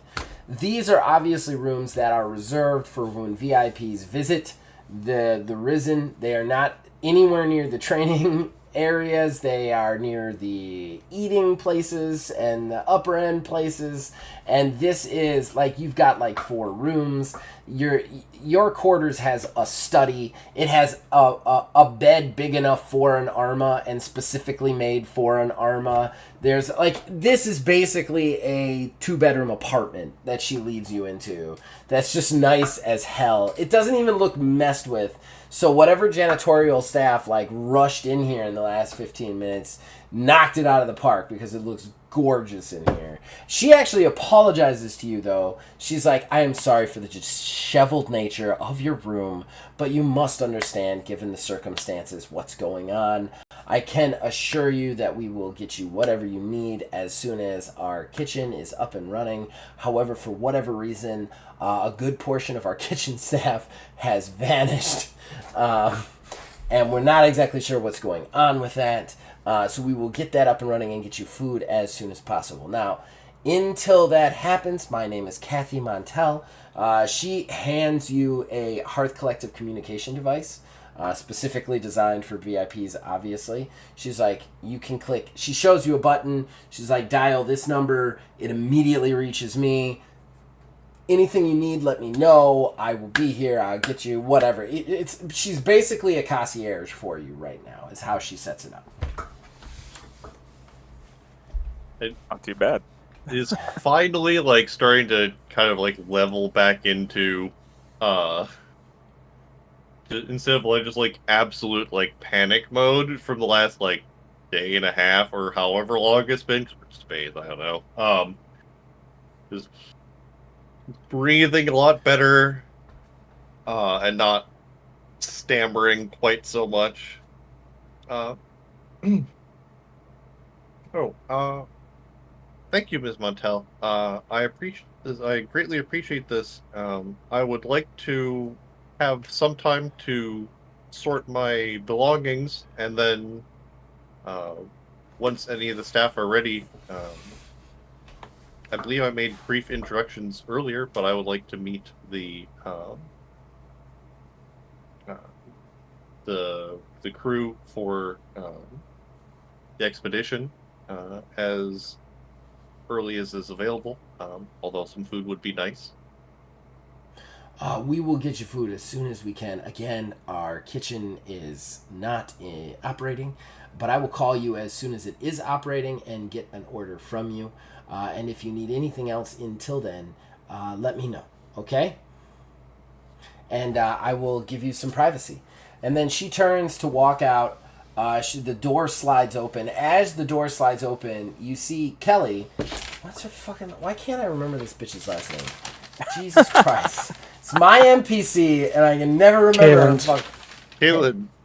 Speaker 1: these are obviously rooms that are reserved for when VIPs visit the Risen. They are not anywhere near the training areas. They are near the eating places and the upper end places. And this is like, you've got like 4 rooms. Your quarters has a study. It has a bed big enough for an Arma and specifically made for an Arma. There's like, this is basically a 2-bedroom apartment that she leads you into. That's just nice as hell. It doesn't even look messed with. So whatever janitorial staff like rushed in here in the last 15 minutes knocked it out of the park because it looks gorgeous in here. She actually apologizes to you, though. She's like, I am sorry for the disheveled nature of your room, but you must understand, given the circumstances, what's going on. I can assure you that we will get you whatever you need as soon as our kitchen is up and running. However, for whatever reason, a good portion of our kitchen staff has vanished. And we're not exactly sure what's going on with that. So we will get that up and running and get you food as soon as possible. Now, until that happens, my name is Kathy Montel. She hands you a Hearth Collective communication device, specifically designed for VIPs, obviously. She's like, you can click. She shows you a button. She's like, dial this number. It immediately reaches me. Anything you need, let me know. I will be here. I'll get you whatever. She's basically a concierge for you right now, is how she sets it up.
Speaker 4: Not too bad.
Speaker 2: It's finally like starting to kind of like level back into instead of like just like absolute like panic mode from the last like day and a half or however long it's been. Space, I don't know. Just breathing a lot better, and not stammering quite so much. Thank you, Ms. Montel. I greatly appreciate this. I would like to have some time to sort my belongings, and then once any of the staff are ready, I believe I made brief introductions earlier, but I would like to meet uh, the crew for the expedition as early as is available. Although some food would be nice.
Speaker 1: We will get you food as soon as we can. Again, our kitchen is not operating, but I will call you as soon as it is operating and get an order from you. And if you need anything else until then, let me know, okay? And I will give you some privacy. And then she turns to walk out. The door slides open. As the door slides open, you see Kelly. What's her fucking... Why can't I remember this bitch's last name? Jesus Christ. It's my NPC, and I can never remember her fuck...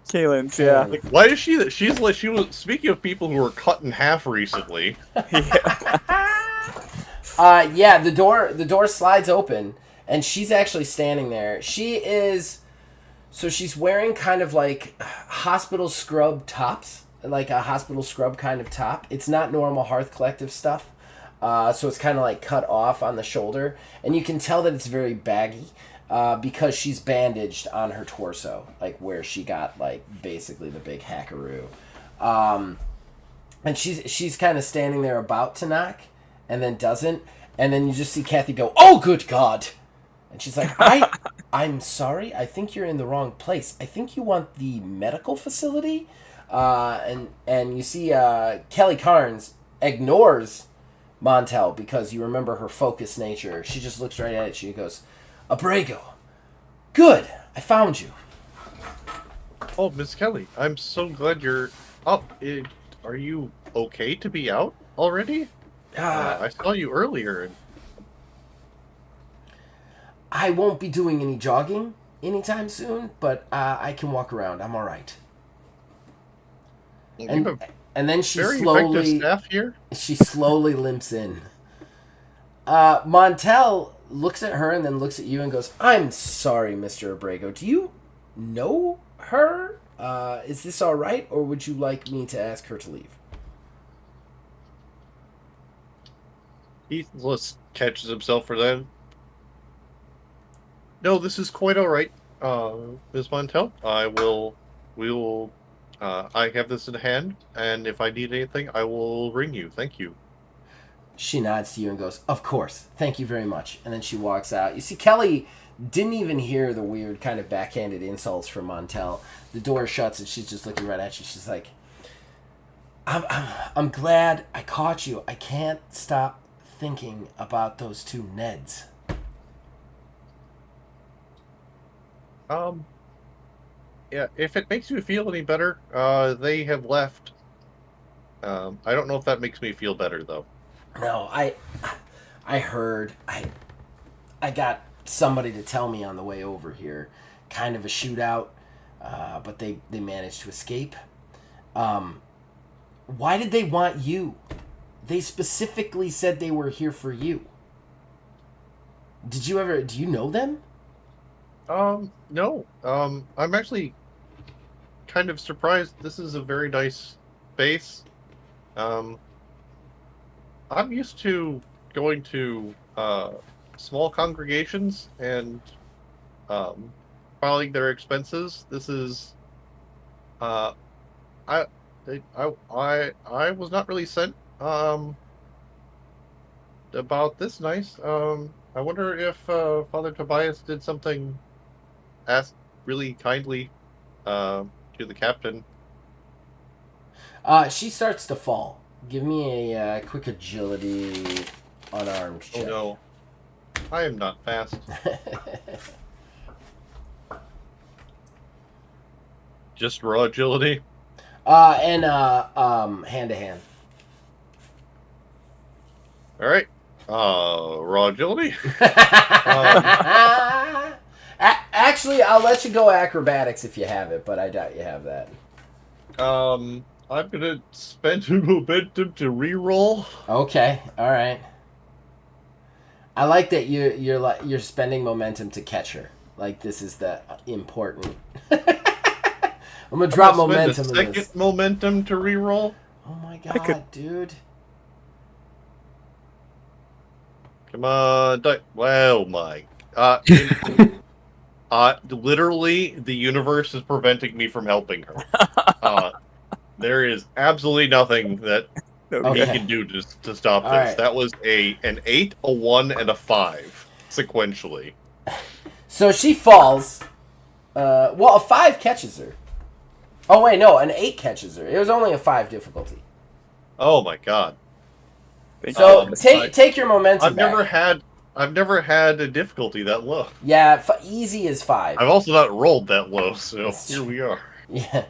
Speaker 2: Kaylin's,
Speaker 4: yeah.
Speaker 2: Like, why is she that? She's like, she was speaking of people who were cut in half recently.
Speaker 1: Yeah, the door slides open, and she's actually standing there. She is... So she's wearing kind of like hospital scrub tops, like a hospital scrub kind of top. It's not normal Hearth Collective stuff. So it's kind of like cut off on the shoulder. And you can tell that it's very baggy because she's bandaged on her torso, like where she got like basically the big hackaroo. And she's kind of standing there about to knock and then doesn't. And then you just see Kathy go, "Oh, good God." And she's like, I'm sorry. I think you're in the wrong place. I think you want the medical facility. And you see Kelly Carnes ignores Montel because you remember her focused nature. She just looks right at it. She goes, "Abrego, good. I found you."
Speaker 2: Oh, Miss Kelly, I'm so glad you're up. Are you okay to be out already? I saw you earlier.
Speaker 1: I won't be doing any jogging anytime soon, but I can walk around. I'm all right. And then she
Speaker 2: very effective staff here.
Speaker 1: She slowly limps in. Montel looks at her and then looks at you and goes, "I'm sorry, Mr. Abrego. Do you know her? Is this all right, or would you like me to ask her to leave?"
Speaker 2: He just catches himself for that. No, this is quite all right, Ms. Montel. I have this in hand, and if I need anything, I will ring you. Thank you.
Speaker 1: She nods to you and goes, "Of course. Thank you very much." And then she walks out. You see, Kelly didn't even hear the weird kind of backhanded insults from Montel. The door shuts and she's just looking right at you. She's like, I'm glad I caught you. I can't stop thinking about those two Neds."
Speaker 2: Yeah, if it makes you feel any better, they have left. I don't know if that makes me feel better, though.
Speaker 1: No, I heard. I got somebody to tell me on the way over here. Kind of a shootout, but they managed to escape. Why did they want you? They specifically said they were here for you. Do you know them?
Speaker 2: No. I'm actually kind of surprised. This is a very nice base. I'm used to going to small congregations and filing their expenses. This is I was not really sent about this nice. I wonder if Father Tobias did something, asked really kindly to the captain.
Speaker 1: She starts to fall. Give me a quick agility unarmed check.
Speaker 2: Oh no, I am not fast. Just raw agility.
Speaker 1: And hand to hand.
Speaker 2: All right. Raw agility.
Speaker 1: Actually, I'll let you go acrobatics if you have it, but I doubt you have that.
Speaker 2: I'm gonna spend a momentum to reroll.
Speaker 1: Okay, all right. I like that you're spending momentum to catch her. like this is that important. I'm gonna drop momentum in
Speaker 2: second
Speaker 1: this.
Speaker 2: momentum to reroll.
Speaker 1: Oh my god, dude.
Speaker 2: Come on, well, my. Literally, the universe is preventing me from helping her. There is absolutely nothing that
Speaker 1: Okay.
Speaker 2: he can do to stop
Speaker 1: All
Speaker 2: this.
Speaker 1: right.
Speaker 2: That was an 8, a 1, and a 5 sequentially.
Speaker 1: So she falls. Well, a 5 catches her. Oh wait, no, an 8 catches her. It was only a 5 difficulty.
Speaker 2: Oh my god!
Speaker 1: So take your momentum.
Speaker 2: I've never had a difficulty that low.
Speaker 1: Yeah, easy is 5.
Speaker 2: I've also not rolled that low, so here we are.
Speaker 1: Yeah.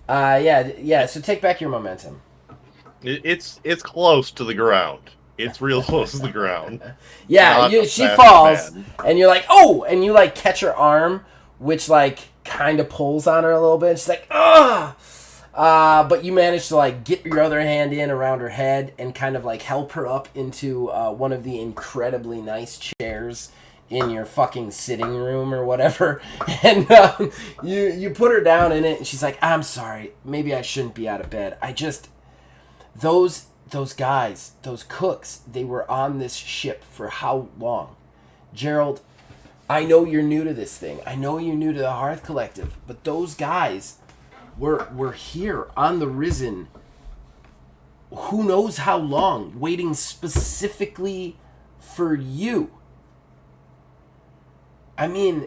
Speaker 1: Yeah. So take back your momentum.
Speaker 2: It's close to the ground. It's real close to the ground.
Speaker 1: Yeah, she falls, and you're like, oh, and you like catch her arm, which like kind of pulls on her a little bit. She's like, ah. But you manage to like get your other hand in around her head and kind of like help her up into one of the incredibly nice chairs in your fucking sitting room or whatever, and you put her down in it, and she's like, I'm sorry, maybe I shouldn't be out of bed. I just those guys, those cooks, they were on this ship for how long? Gerald, I know you're new to this thing. I know you're new to the Hearth Collective, but those guys were here on the Risen who knows how long, waiting specifically for you. I mean,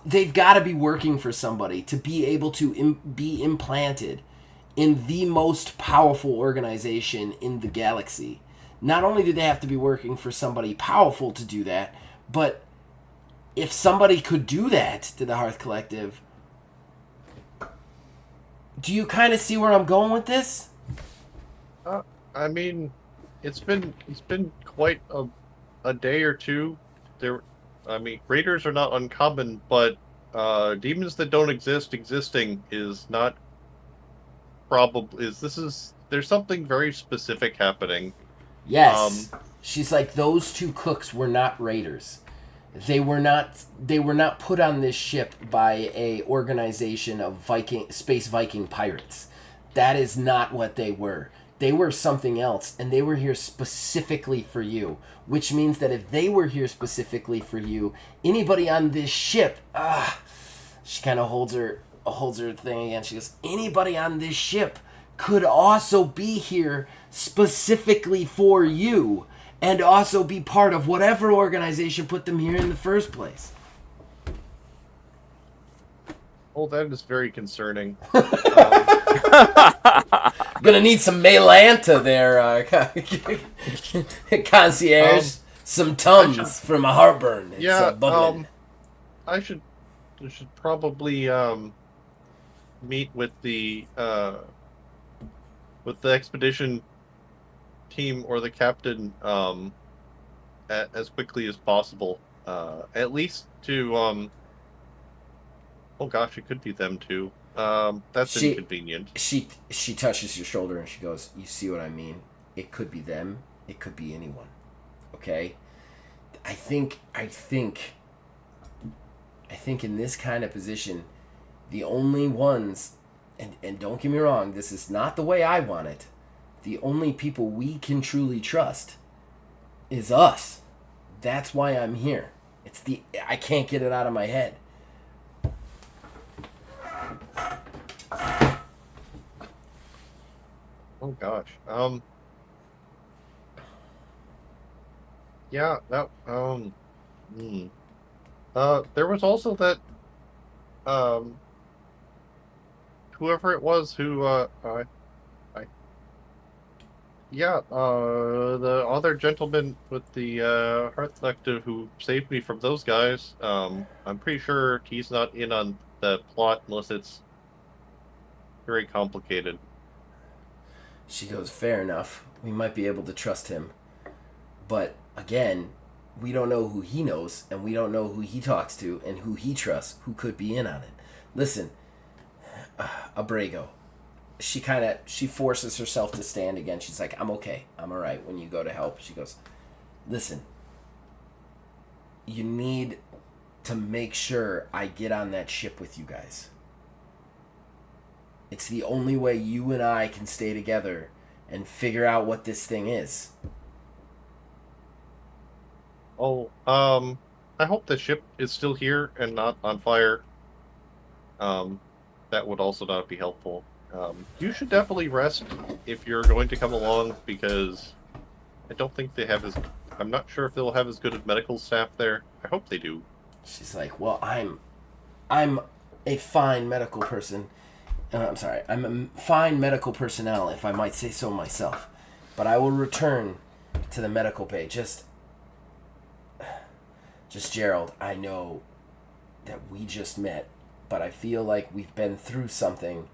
Speaker 1: they've got to be working for somebody to be able to be implanted in the most powerful organization in the galaxy. Not only do they have to be working for somebody powerful to do that, but if somebody could do that to the Hearth Collective, do you kind of see where I'm going with this?
Speaker 2: I mean, it's been quite a day or two. Raiders are not uncommon, but demons that don't exist existing is not there's something very specific happening.
Speaker 1: Yes. She's like, those 2 cooks were not raiders. They were not put on this ship by a organization of space Viking pirates. That is not what they were. They were something else, and they were here specifically for you. Which means that if they were here specifically for you, anybody on this ship, she kind of holds her thing again. She goes, anybody on this ship could also be here specifically for you, and also be part of whatever organization put them here in the first place.
Speaker 2: Oh, that is very concerning.
Speaker 1: Gonna need some Melanta there, concierge. Some Tums from a heartburn. It's bubbling.
Speaker 2: I should probably meet with the expedition team or the captain as quickly as possible. At least to oh gosh, it could be them too. That's inconvenient.
Speaker 1: She touches your shoulder and she goes, "You see what I mean? It could be them. It could be anyone. Okay? I think in this kind of position, the only ones, and don't get me wrong, this is not the way I want it. The only people we can truly trust is us. That's why I'm here. I can't get it out of my head."
Speaker 2: Oh gosh. Yeah, that there was also that whoever it was who the other gentleman with the Hearth Collective who saved me from those guys. I'm pretty sure he's not in on the plot unless it's very complicated.
Speaker 1: She goes, "Fair enough. We might be able to trust him. But, again, we don't know who he knows, and we don't know who he talks to, and who he trusts, who could be in on it. Listen, Abrego." She forces herself to stand again. She's like, "I'm okay. I'm alright." When you go to help, she goes, "Listen, you need to make sure I get on that ship with you guys. It's the only way you and I can stay together and figure out what this thing is.
Speaker 2: Oh, I hope the ship is still here and not on fire. That would also not be helpful. You should definitely rest if you're going to come along, because I don't think they have as... I'm not sure if they'll have as good of medical staff there. I hope they do.
Speaker 1: She's like, well, I'm a fine medical person. I'm sorry, I'm a fine medical personnel, if I might say so myself. But I will return to the medical bay. Just Gerald, I know that we just met, but I feel like we've been through something.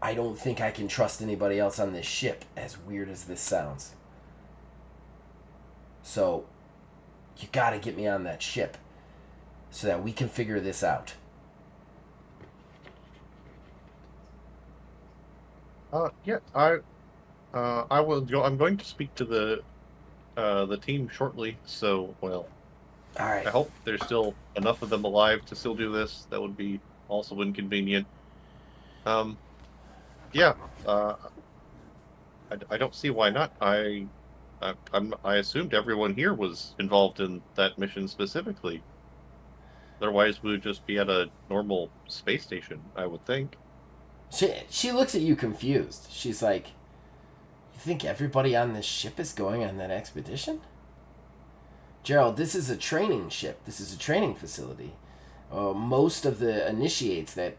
Speaker 1: I don't think I can trust anybody else on this ship, as weird as this sounds. So, you gotta get me on that ship so that we can figure this out.
Speaker 2: Yeah, I will go. I'm going to speak to the team shortly. So, well,
Speaker 1: All right.
Speaker 2: I hope there's still enough of them alive to still do this. That would be also inconvenient. Yeah. I don't see why not. I assumed everyone here was involved in that mission specifically. Otherwise, we would just be at a normal space station, I would think.
Speaker 1: She looks at you confused. She's like, you think everybody on this ship is going on that expedition? Gerald, this is a training ship. This is a training facility. Most of the initiates that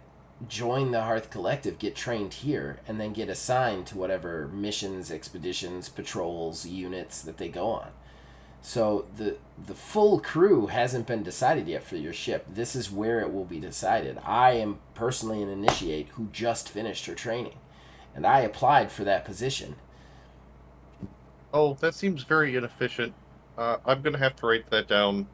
Speaker 1: join the Hearth Collective get trained here and then get assigned to whatever missions, expeditions, patrols, units that they go on. So the full crew hasn't been decided yet for your ship. This is where it will be decided. I am personally an initiate who just finished her training, and I applied for that position.
Speaker 2: Oh, that seems very inefficient. I'm going to have to write that down.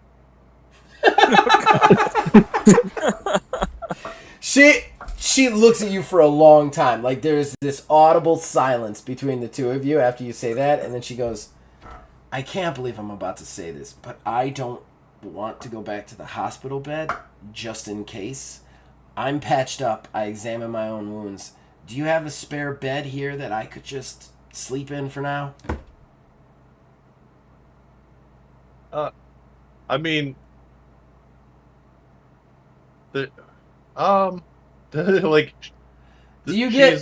Speaker 1: She looks at you for a long time. Like, there's this audible silence between the two of you after you say that, and then she goes, I can't believe I'm about to say this, but I don't want to go back to the hospital bed, just in case. I'm patched up. I examine my own wounds. Do you have a spare bed here that I could just sleep in for now?
Speaker 2: I mean, like,
Speaker 1: Do you get...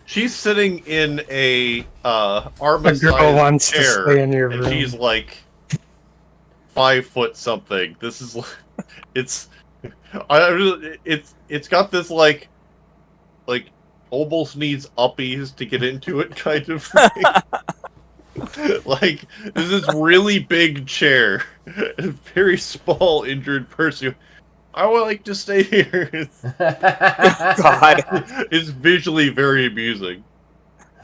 Speaker 2: She's sitting in a
Speaker 3: A girl
Speaker 2: arm-sized
Speaker 3: wants to
Speaker 2: chair,
Speaker 3: stay in your
Speaker 2: and
Speaker 3: room.
Speaker 2: she's like 5 foot something. This is, it's got this like almost needs uppies to get into it kind of thing. Like, this is really big chair, a very small injured person. I would like to stay here.
Speaker 4: God.
Speaker 2: It's visually very amusing.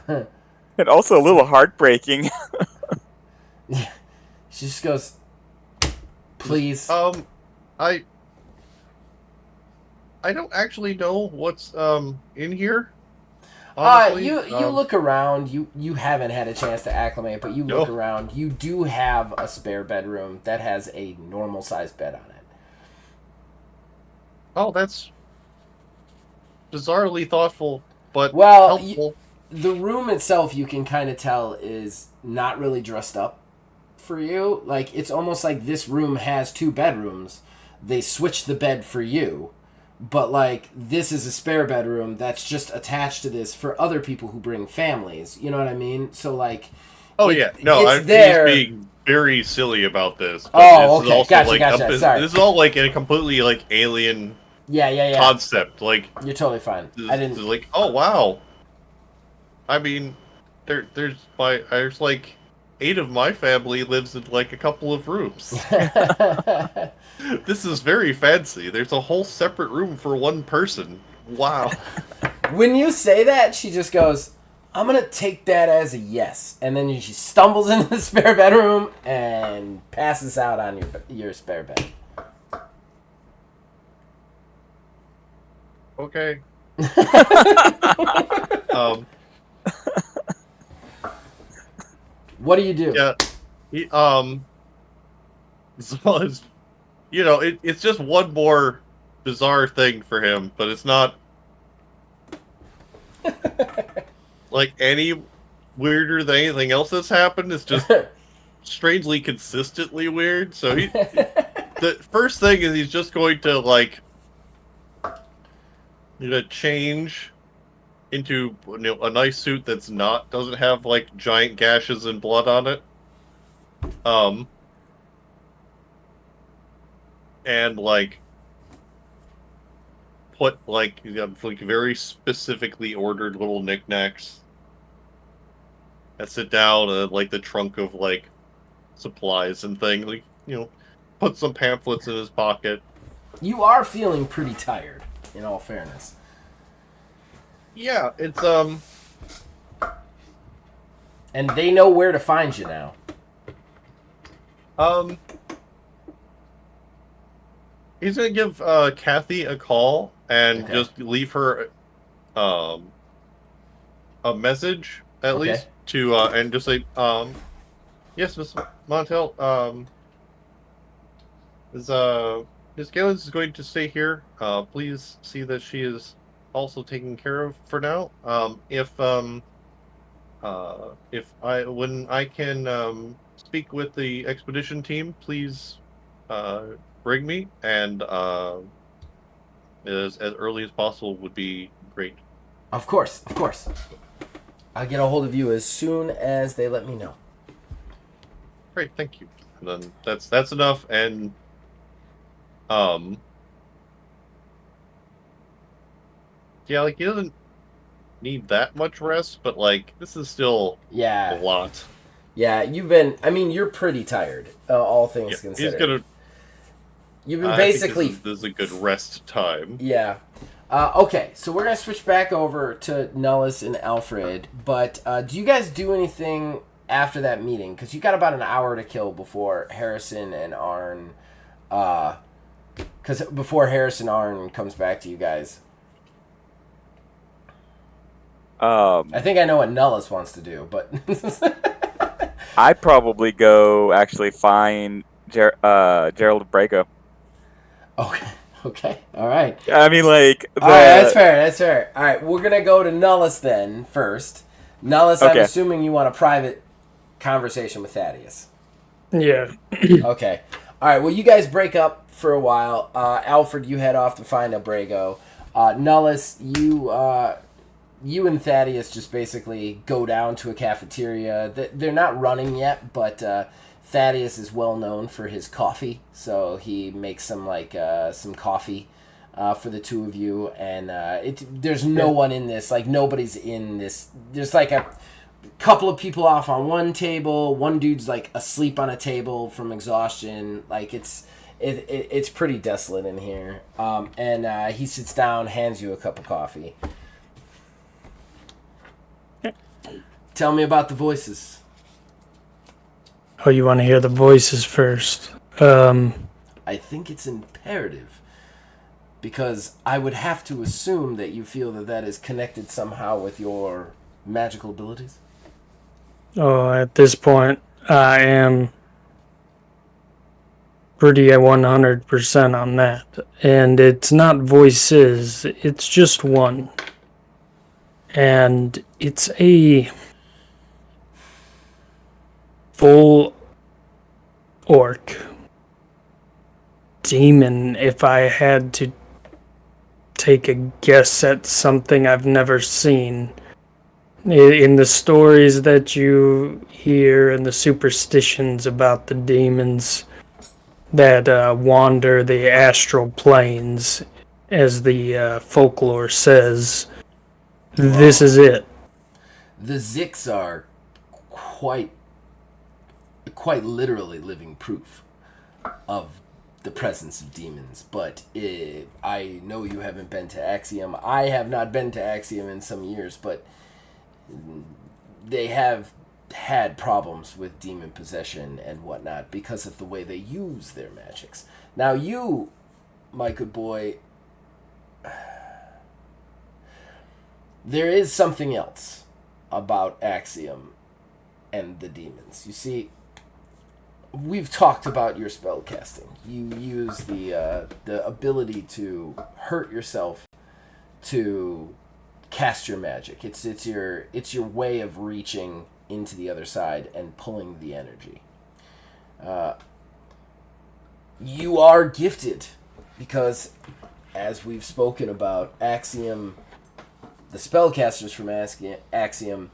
Speaker 4: And also a little heartbreaking.
Speaker 1: She just goes, please.
Speaker 2: I don't actually know what's in here. Honestly.
Speaker 1: You look around. You haven't had a chance to acclimate, but you look around. You do have a spare bedroom that has a normal sized bed on it.
Speaker 2: Oh, that's bizarrely thoughtful, but
Speaker 1: Well,
Speaker 2: helpful.
Speaker 1: The room itself, you can kind of tell, is not really dressed up for you. Like, it's almost like this room has 2 bedrooms. They switched the bed for you. But, like, this is a spare bedroom that's just attached to this for other people who bring families. You know what I mean? So, like...
Speaker 2: Oh,
Speaker 1: it,
Speaker 2: yeah. No,
Speaker 1: it's
Speaker 2: I'm
Speaker 1: there.
Speaker 2: just being very silly about this. But
Speaker 1: Oh,
Speaker 2: this is
Speaker 1: okay.
Speaker 2: also,
Speaker 1: Gotcha,
Speaker 2: like,
Speaker 1: gotcha. Sorry.
Speaker 2: This is all, like, a completely, like, alien
Speaker 1: Yeah.
Speaker 2: concept. Like,
Speaker 1: You're totally fine. I didn't...
Speaker 2: like, oh, wow. I mean, there's like 8 of my family lives in like a couple of rooms. This is very fancy. There's a whole separate room for one person. Wow.
Speaker 1: When you say that, she just goes, I'm going to take that as a yes. And then she stumbles into the spare bedroom and passes out on your spare bed.
Speaker 2: Okay.
Speaker 1: What do you do?
Speaker 2: Yeah. it's just one more bizarre thing for him, but it's not like any weirder than anything else that's happened. It's just strangely consistently weird. So the first thing is he's just going to like change into a nice suit that's doesn't have like giant gashes and blood on it. And like put like very specifically ordered little knickknacks that sit down like the trunk of like supplies and things. Like put some pamphlets in his pocket.
Speaker 1: You are feeling pretty tired, in all fairness.
Speaker 2: Yeah, it's
Speaker 1: And they know where to find you now.
Speaker 2: He's gonna give Kathy a call and just leave her a message at least to and just say yes, Miss Montel, Miss Galens is going to stay here. Please see that she is also taken care of for now. When I can speak with the expedition team, please bring me, and as early as possible would be great.
Speaker 1: Of course. I'll get a hold of you as soon as they let me know.
Speaker 2: Great, thank you. And then that's enough, and yeah, like he doesn't need that much rest, but like this is still a lot.
Speaker 1: Yeah, you're pretty tired, all things considered. You've been basically...
Speaker 2: This is a good rest time.
Speaker 1: Yeah. Okay, so we're going to switch back over to Nullis and Alfred, but do you guys do anything after that meeting? Because you got about an hour to kill before Harrison and Arn... before Harrison Arn comes back to you guys. I think I know what Nullis wants to do, but...
Speaker 4: I'd probably go actually find Gerald Braco.
Speaker 1: Okay. All right.
Speaker 4: I mean, like...
Speaker 1: All right, that's fair. All right, we're going to go to Nullis then first. Nullis, I'm assuming you want a private conversation with Thaddeus.
Speaker 3: Yeah.
Speaker 1: Okay. All right, well, you guys break up for a while. Alfred, you head off to find a Brago. Nullis, you and Thaddeus just basically go down to a cafeteria. They're not running yet, but Thaddeus is well known for his coffee, so he makes some coffee for the two of you. And there's no one in this, like nobody's in this. There's like a couple of people off on one table. One dude's like asleep on a table from exhaustion. Like it's pretty desolate in here. And he sits down, hands you a cup of coffee. Tell me about the voices.
Speaker 3: Oh, you want to hear the voices first?
Speaker 1: I think it's imperative, because I would have to assume that you feel that is connected somehow with your magical abilities.
Speaker 3: Oh, at this point, I am pretty at 100% on that. And it's not voices, it's just one. And it's a full orc demon, if I had to take a guess at something I've never seen. In the stories that you hear and the superstitions about the demons that wander the astral planes, as the folklore says, this is it.
Speaker 1: The Zix are quite literally living proof of the presence of demons, but I know you haven't been to Axiom. I have not been to Axiom in some years, but they have had problems with demon possession and whatnot because of the way they use their magics. Now you, my good boy, there is something else about Axiom and the demons. You see, we've talked about your spell casting. You use the ability to hurt yourself to cast your magic. It's your way of reaching into the other side and pulling the energy. You are gifted because, as we've spoken about, Axiom, the spellcasters from Axiom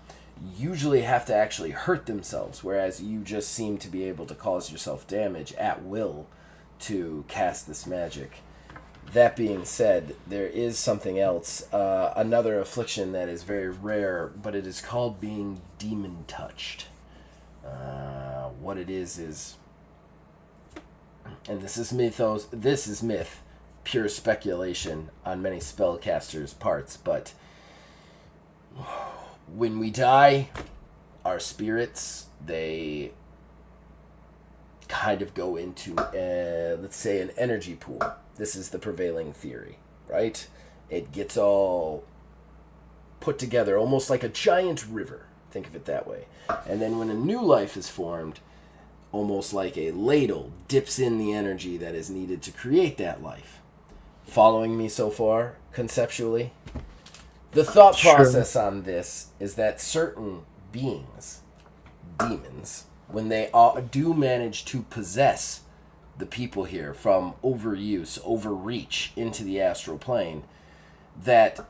Speaker 1: usually have to actually hurt themselves, whereas you just seem to be able to cause yourself damage at will to cast this magic. That being said, there is something else, another affliction that is very rare, but it is called being demon-touched. What it is, and this is myth, pure speculation on many spellcasters' parts, but when we die, our spirits, they kind of go into, let's say, an energy pool. This is the prevailing theory, right? It gets all put together, almost like a giant river. Think of it that way. And then when a new life is formed, almost like a ladle dips in the energy that is needed to create that life. Following me so far, conceptually? The thought process on this is that certain beings, demons, when they do manage to possess the people here from overuse, overreach into the astral plane, that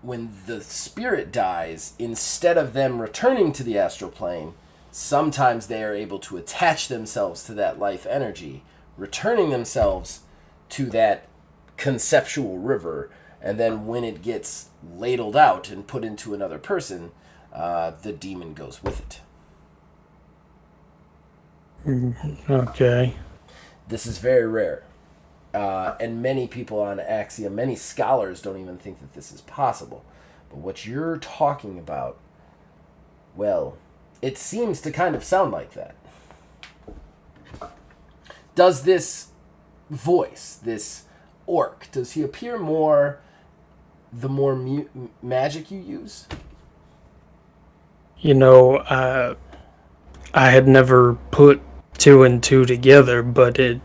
Speaker 1: when the spirit dies, instead of them returning to the astral plane, sometimes they are able to attach themselves to that life energy, returning themselves to that conceptual river, and then when it gets ladled out and put into another person, the demon goes with it.
Speaker 3: Okay.
Speaker 1: This is very rare. And many people on Axiom, many scholars don't even think that this is possible. But what you're talking about, well, it seems to kind of sound like that. Does this voice, this orc, does he appear more the more magic you use?
Speaker 3: You know, I had never put two and two together, but it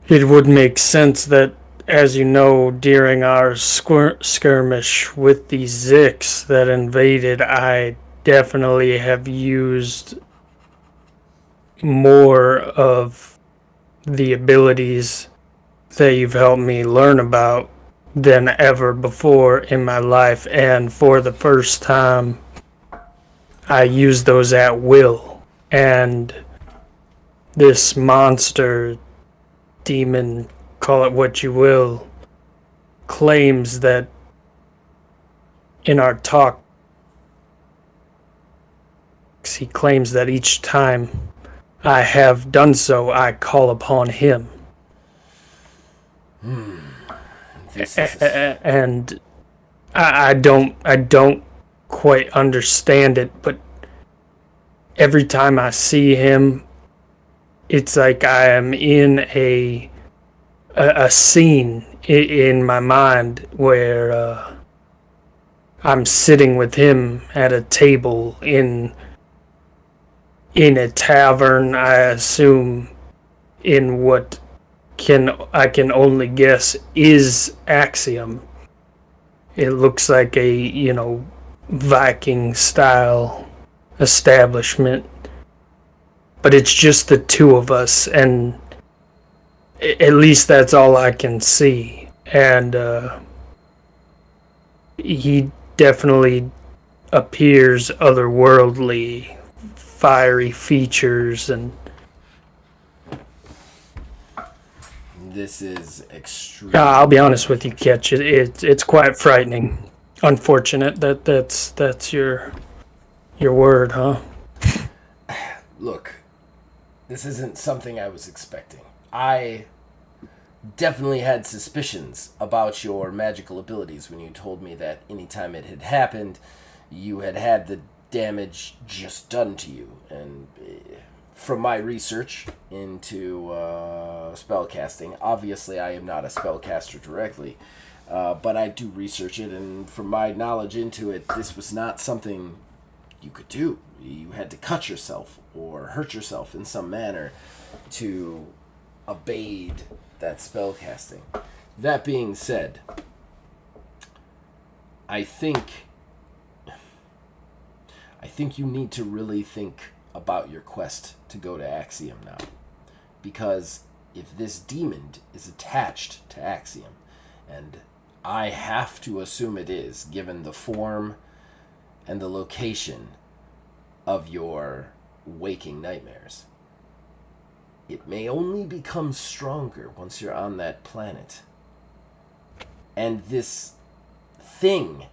Speaker 3: would make sense that, as you know, during our skirmish with the Zix that invaded, I definitely have used more of the abilities that you've helped me learn about than ever before in my life, and for the first time I used those at will, and this monster, demon, call it what you will, claims that in our talk, he claims that each time I have done so, I call upon him. And I don't quite understand it, but every time I see him, it's like I am in a scene in my mind where I'm sitting with him at a table in a tavern, I assume, in what I can only guess is Axiom. It looks like a, Viking style establishment, but it's just the two of us, and at least that's all I can see. And he definitely appears otherworldly, fiery features, and
Speaker 1: this is extreme.
Speaker 3: I'll be honest with you, Ketch. It's quite frightening. Unfortunate that's your word, huh?
Speaker 1: Look, this isn't something I was expecting. I definitely had suspicions about your magical abilities when you told me that anytime it had happened, you had the damage just done to you. And from my research into spellcasting, obviously I am not a spellcaster directly, but I do research it, and from my knowledge into it, this was not something you could do. You had to cut yourself or hurt yourself in some manner to evade that spell casting. That being said, I think you need to really think about your quest to go to Axiom now. Because if this demon is attached to Axiom, and I have to assume it is, given the form and the location of your waking nightmares, it may only become stronger once you're on that planet. And this thing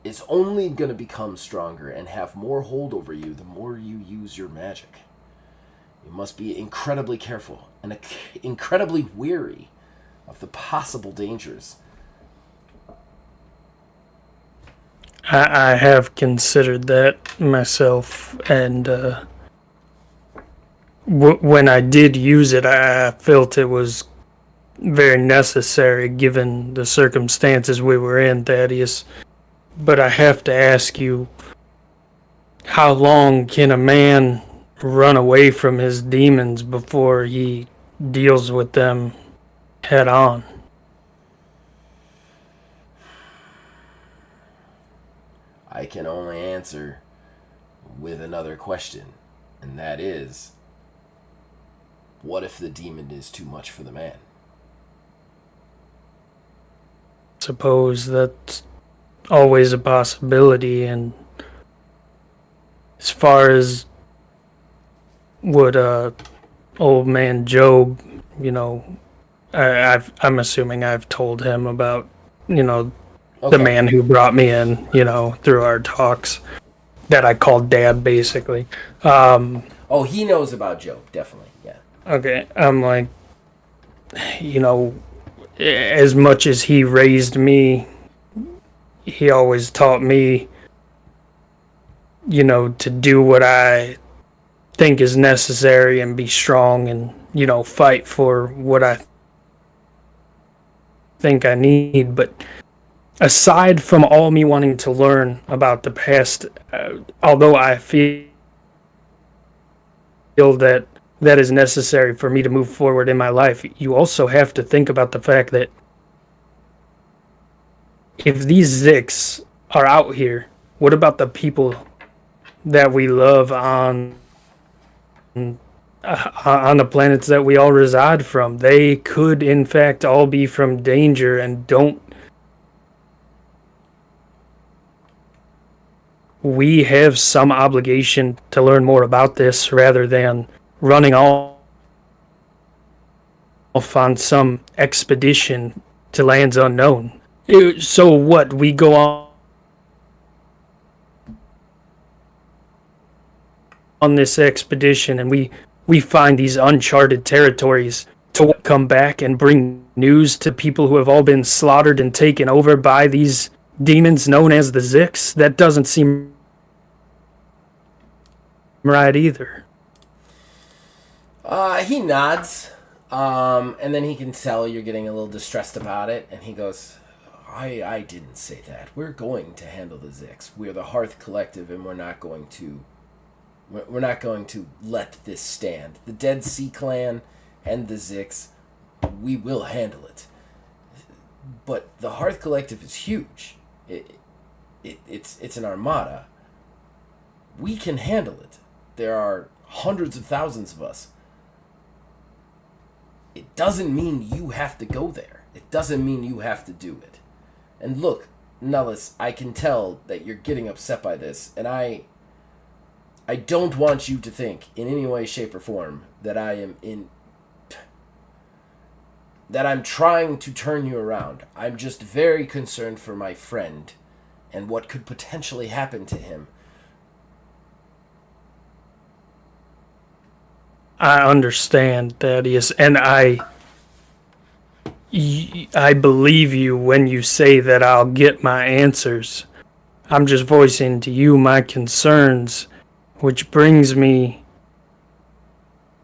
Speaker 1: is only going to become stronger and have more hold over you the more you use your magic. You must be incredibly careful and incredibly wary of the possible dangers.
Speaker 3: I have considered that myself, and when I did use it, I felt it was very necessary given the circumstances we were in, Thaddeus. But I have to ask you, how long can a man run away from his demons before he deals with them head on?
Speaker 1: I can only answer with another question, and that is, what if the demon is too much for the man?
Speaker 3: Suppose that's always a possibility, and as far as what old man Job, I'm assuming I've told him about, the man who brought me in, through our talks that I called Dad, basically.
Speaker 1: Oh, he knows about Job, definitely, yeah.
Speaker 3: Okay, I'm like, as much as he raised me, he always taught me, to do what I think is necessary and be strong and, fight for what I think I need. But aside from all me wanting to learn about the past, although I feel that is necessary for me to move forward in my life, you also have to think about the fact that if these Zix are out here, what about the people that we love on the planets that we all reside from? They could, in fact, all be from danger, and don't we have some obligation to learn more about this rather than running off on some expedition to lands unknown? So what, we go on this expedition and we find these uncharted territories to come back and bring news to people who have all been slaughtered and taken over by these demons known as the Zix? That doesn't seem right either.
Speaker 1: He nods, and then he can tell you're getting a little distressed about it, and he goes, I didn't say that. We're going to handle the Zix. We're the Hearth Collective, and we're not going to let this stand. The Dead Sea Clan and the Zix, we will handle it. But the Hearth Collective is huge. It's an armada. We can handle it. There are hundreds of thousands of us. It doesn't mean you have to go there. It doesn't mean you have to do it. And look, Nellis, I can tell that you're getting upset by this, and I don't want you to think in any way, shape, or form that I'm trying to turn you around. I'm just very concerned for my friend and what could potentially happen to him.
Speaker 3: I understand, Thaddeus, and I believe you when you say that I'll get my answers. I'm just voicing to you my concerns, which brings me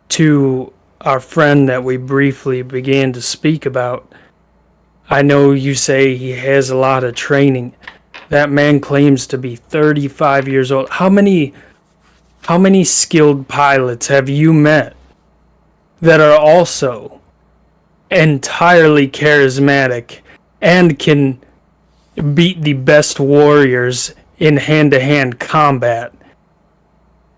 Speaker 3: to our friend that we briefly began to speak about. I know you say he has a lot of training. That man claims to be 35 years old. How many skilled pilots have you met that are also entirely charismatic and can beat the best warriors in hand-to-hand combat?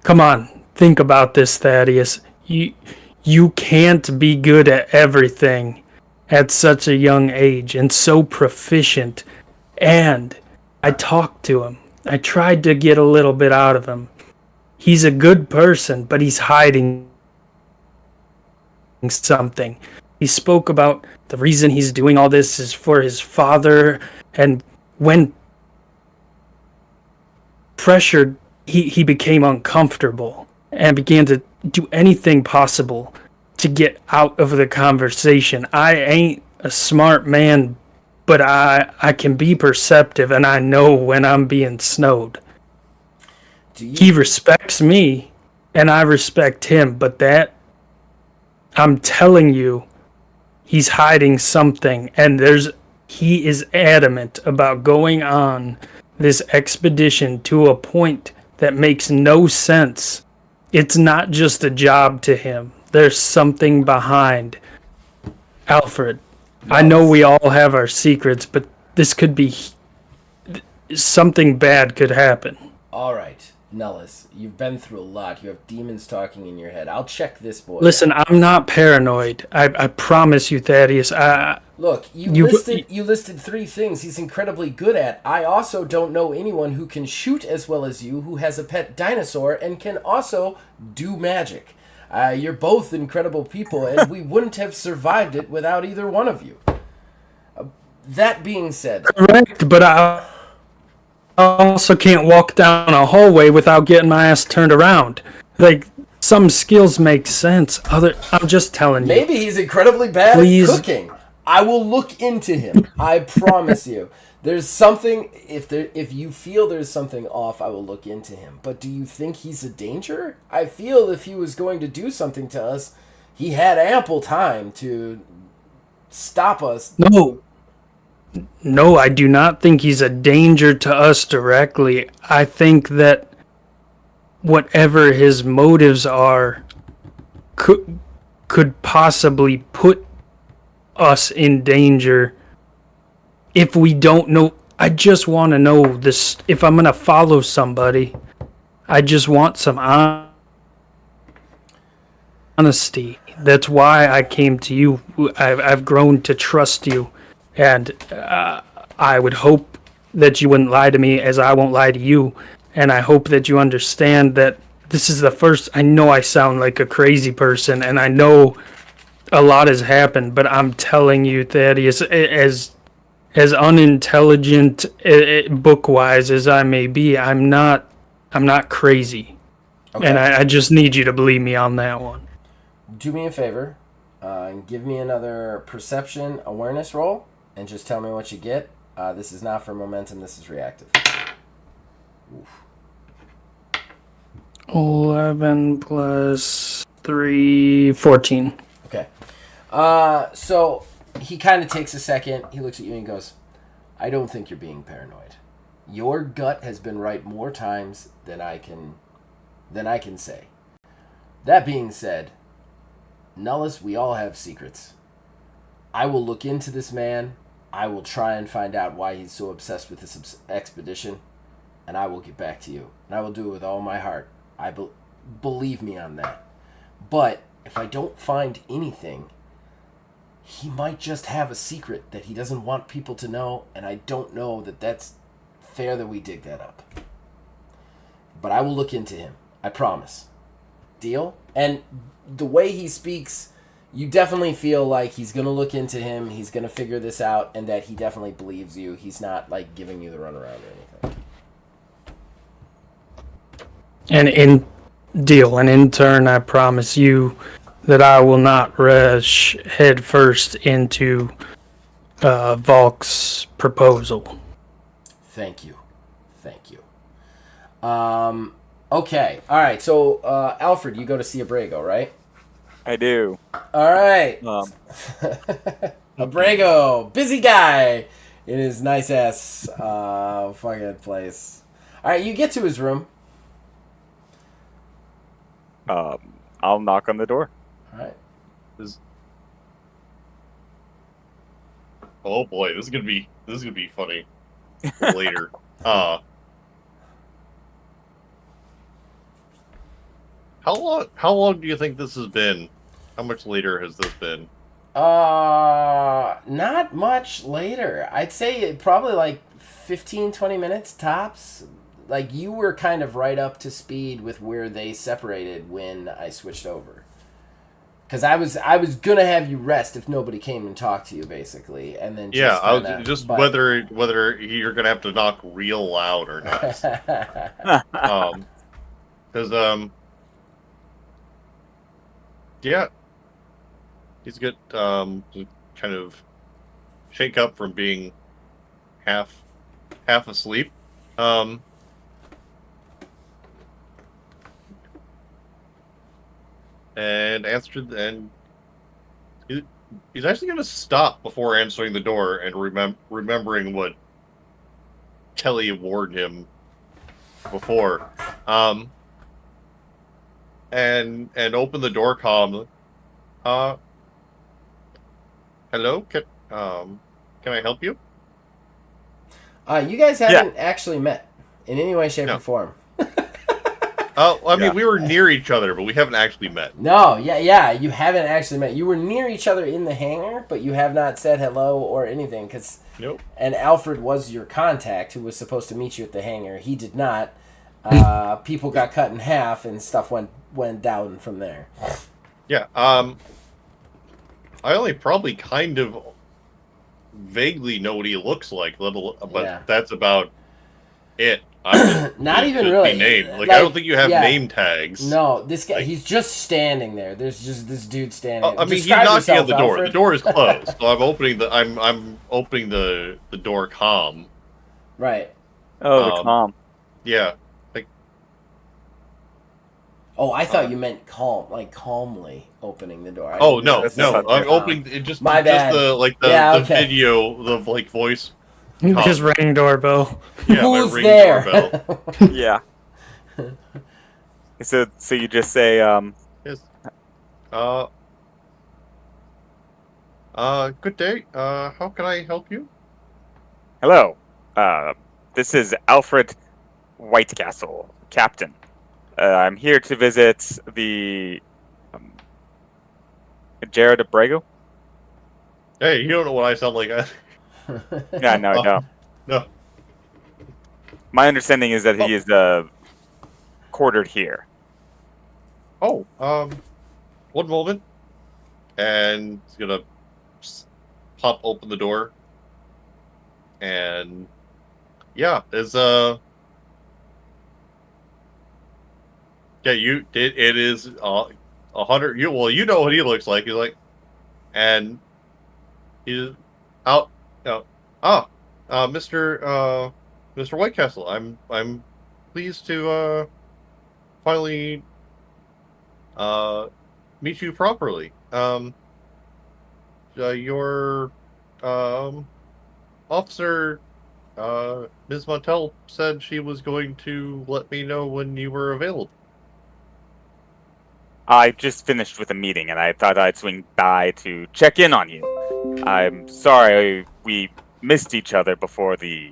Speaker 3: Come on, think about this, Thaddeus. You can't be good at everything at such a young age and so proficient. And I talked to him. I tried to get a little bit out of him. He's a good person, but he's hiding something. He spoke about the reason he's doing all this is for his father, and when pressured, he became uncomfortable and began to do anything possible to get out of the conversation. I ain't a smart man, but I can be perceptive, and I know when I'm being snowed. He respects me, and I respect him, but that, I'm telling you, he's hiding something, and he is adamant about going on this expedition to a point that makes no sense. It's not just a job to him. There's something behind. Alfred, I know we all have our secrets, but this could be... something bad could happen.
Speaker 1: All right, Nellis, you've been through a lot. You have demons talking in your head. I'll check this boy.
Speaker 3: Listen, I'm not paranoid. I promise you, Thaddeus.
Speaker 1: Look, you listed 3 things he's incredibly good at. I also don't know anyone who can shoot as well as you, who has a pet dinosaur, and can also do magic. You're both incredible people, and we wouldn't have survived it without either one of you. That being said...
Speaker 3: Correct, but I also can't walk down a hallway without getting my ass turned around. Like, some skills make sense. I'm just telling you.
Speaker 1: Maybe he's incredibly bad at cooking. I will look into him. I promise you. There's something, if you feel there's something off, I will look into him. But do you think he's a danger? I feel if he was going to do something to us, he had ample time to stop us.
Speaker 3: No, I do not think he's a danger to us directly. I think that whatever his motives are could possibly put us in danger if we don't know. I just want to know this. If I'm going to follow somebody, I just want some honesty. That's why I came to you. I've grown to trust you. And I would hope that you wouldn't lie to me as I won't lie to you. And I hope that you understand that this is the first... I know I sound like a crazy person, and I know a lot has happened, but I'm telling you, Thaddeus, as unintelligent book-wise as I may be, I'm not crazy. Okay. And I just need you to believe me on that one.
Speaker 1: Do me a favor and give me another perception awareness roll. And just tell me what you get. This is not for momentum. This is reactive. Oof.
Speaker 3: 11 plus 3, 14.
Speaker 1: Okay. So he kind of takes a second. He looks at you and he goes, I don't think you're being paranoid. Your gut has been right more times than I can say. That being said, Nellis, we all have secrets. I will look into this man. I will try and find out why he's so obsessed with this expedition, and I will get back to you. And I will do it with all my heart. Believe me on that. But if I don't find anything, he might just have a secret that he doesn't want people to know, and I don't know that that's fair that we dig that up. But I will look into him. I promise. Deal? And the way he speaks... You definitely feel like he's going to look into him, he's going to figure this out, and that he definitely believes you. He's not, like, giving you the runaround or anything. And
Speaker 3: in turn, I promise you that I will not rush headfirst into Volk's proposal.
Speaker 1: Thank you. Okay. All right. So, Alfred, you go to see Abrego, right?
Speaker 4: I do.
Speaker 1: All right. Abrego, busy guy. in his nice ass fucking place. All right, you get to his room.
Speaker 4: I'll knock on the door.
Speaker 1: All right.
Speaker 2: Oh boy, this is gonna be funny later. How long do you think this has been? How much later has this been?
Speaker 1: Not much later. I'd say probably like 15, 20 minutes tops. Like, you were kind of right up to speed with where they separated when I switched over. Because I was gonna have you rest if nobody came and talked to you, basically, and then
Speaker 2: Yeah, I was
Speaker 1: kinda,
Speaker 2: just
Speaker 1: but-
Speaker 2: whether you're gonna have to knock real loud or not. Because yeah, he's good. Kind of shake up from being half asleep. And answered, and he's actually going to stop before answering the door and remembering what Kelly warned him before, and open the door calmly. Hello, can I help you?
Speaker 1: You guys haven't actually met in any way, shape,
Speaker 2: No.
Speaker 1: or form.
Speaker 2: I mean, we were near each other, but we haven't actually met.
Speaker 1: No, yeah, you haven't actually met. You were near each other in the hangar, but you have not said hello or anything.
Speaker 2: Nope.
Speaker 1: And Alfred was your contact who was supposed to meet you at the hangar. He did not. People got cut in half and stuff went down from there.
Speaker 2: Yeah. I only probably kind of vaguely know what he looks like, but
Speaker 1: Yeah.
Speaker 2: that's about it.
Speaker 1: Not even
Speaker 2: to
Speaker 1: really.
Speaker 2: be named. Like,
Speaker 1: Like,
Speaker 2: I don't think you have
Speaker 1: yeah.
Speaker 2: name tags.
Speaker 1: No, this guy,
Speaker 2: Like-
Speaker 1: he's just standing there. There's just this dude standing there.
Speaker 2: I mean, he's
Speaker 1: Describe
Speaker 2: knocking
Speaker 1: yourself,
Speaker 2: on the door.
Speaker 1: Alfred.
Speaker 2: The door is closed, so I'm opening the door calm.
Speaker 1: Right.
Speaker 4: Oh, the calm.
Speaker 2: Yeah.
Speaker 1: Oh, I thought you meant calm, like calmly opening the door. I
Speaker 2: Oh
Speaker 1: didn't
Speaker 2: no,
Speaker 1: realize
Speaker 2: no!
Speaker 1: that's
Speaker 2: I'm
Speaker 1: calm.
Speaker 2: opening it just
Speaker 1: My bad.
Speaker 2: the
Speaker 1: Yeah,
Speaker 2: the
Speaker 1: okay.
Speaker 2: video, the voice.
Speaker 3: His ring doorbell.
Speaker 2: Yeah, my
Speaker 1: Who's
Speaker 2: ring
Speaker 1: there?
Speaker 2: doorbell.
Speaker 4: Yeah. So you just say,
Speaker 2: Yes. Good day. How can I help you?
Speaker 4: hello. This is Alfred Whitecastle, Captain. I'm here to visit the Jared Abrego.
Speaker 2: Hey, you don't know what I sound like.
Speaker 4: Yeah, no, no.
Speaker 2: No.
Speaker 4: My understanding is that he is quartered here.
Speaker 2: Oh, one moment. And he's gonna pop open the door. And yeah, it is 100. You know what he looks like. He's like, and he's out. Mr. Whitecastle. I'm pleased to finally meet you properly. Your officer, Ms. Montel, said she was going to let me know when you were available.
Speaker 4: I just finished with a meeting, and I thought I'd swing by to check in on you. I'm sorry we missed each other before the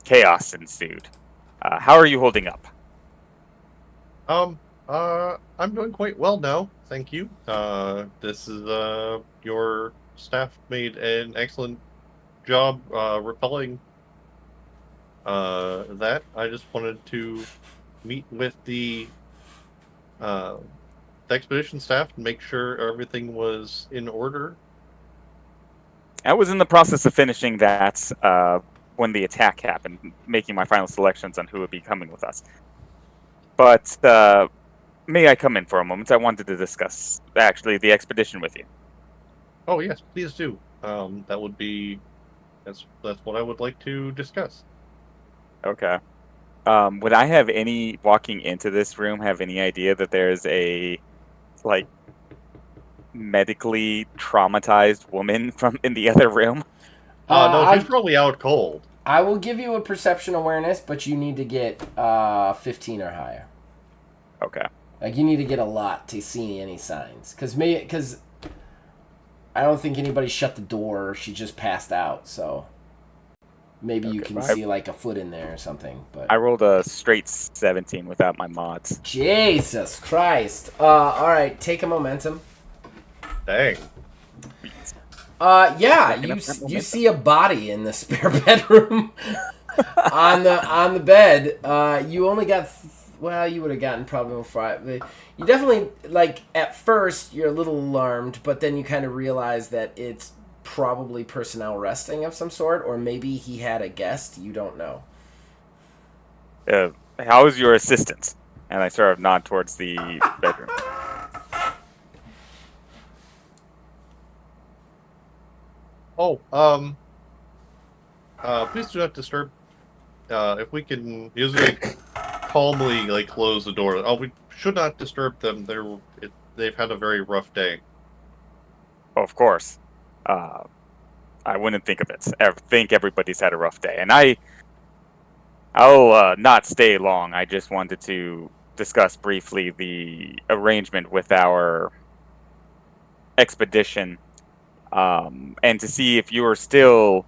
Speaker 4: chaos ensued. How are you holding up?
Speaker 2: I'm doing quite well now, thank you. This is your staff made an excellent job repelling that. I just wanted to meet with the expedition staff and make sure everything was in order.
Speaker 4: I was in the process of finishing that when the attack happened, making my final selections on who would be coming with us. But may I come in for a moment? I wanted to discuss, actually, the expedition with you.
Speaker 2: Oh yes, please do. That would be that's what I would like to discuss.
Speaker 4: Okay. Would I have any, walking into this room, have any idea that there's a, like, medically traumatized woman from in the other room?
Speaker 2: No, she's probably out cold.
Speaker 1: I will give you a perception awareness, but you need to get 15 or higher.
Speaker 4: Okay.
Speaker 1: Like, you need to get a lot to see any signs. Because I don't think anybody shut the door. She just passed out, so maybe you can see, like, a foot in there or something. But
Speaker 4: I rolled a straight 17 without my mods.
Speaker 1: Jesus Christ. All right, take a momentum.
Speaker 2: Dang.
Speaker 1: Yeah, you see a body in the spare bedroom on the bed. You only got you would have gotten probably 5. You definitely, like, at first you're a little alarmed, but then you kind of realize that it's probably personnel resting of some sort, or maybe he had a guest. You don't know.
Speaker 4: How is your assistance? And I sort of nod towards the bedroom.
Speaker 2: Oh, please do not disturb. If we can usually calmly, like, close the door. Oh, we should not disturb them. They've had a very rough day.
Speaker 4: Oh, of course. I wouldn't think of it. I think everybody's had a rough day, and I'll not stay long. I just wanted to discuss briefly the arrangement with our expedition. And to see if you are still,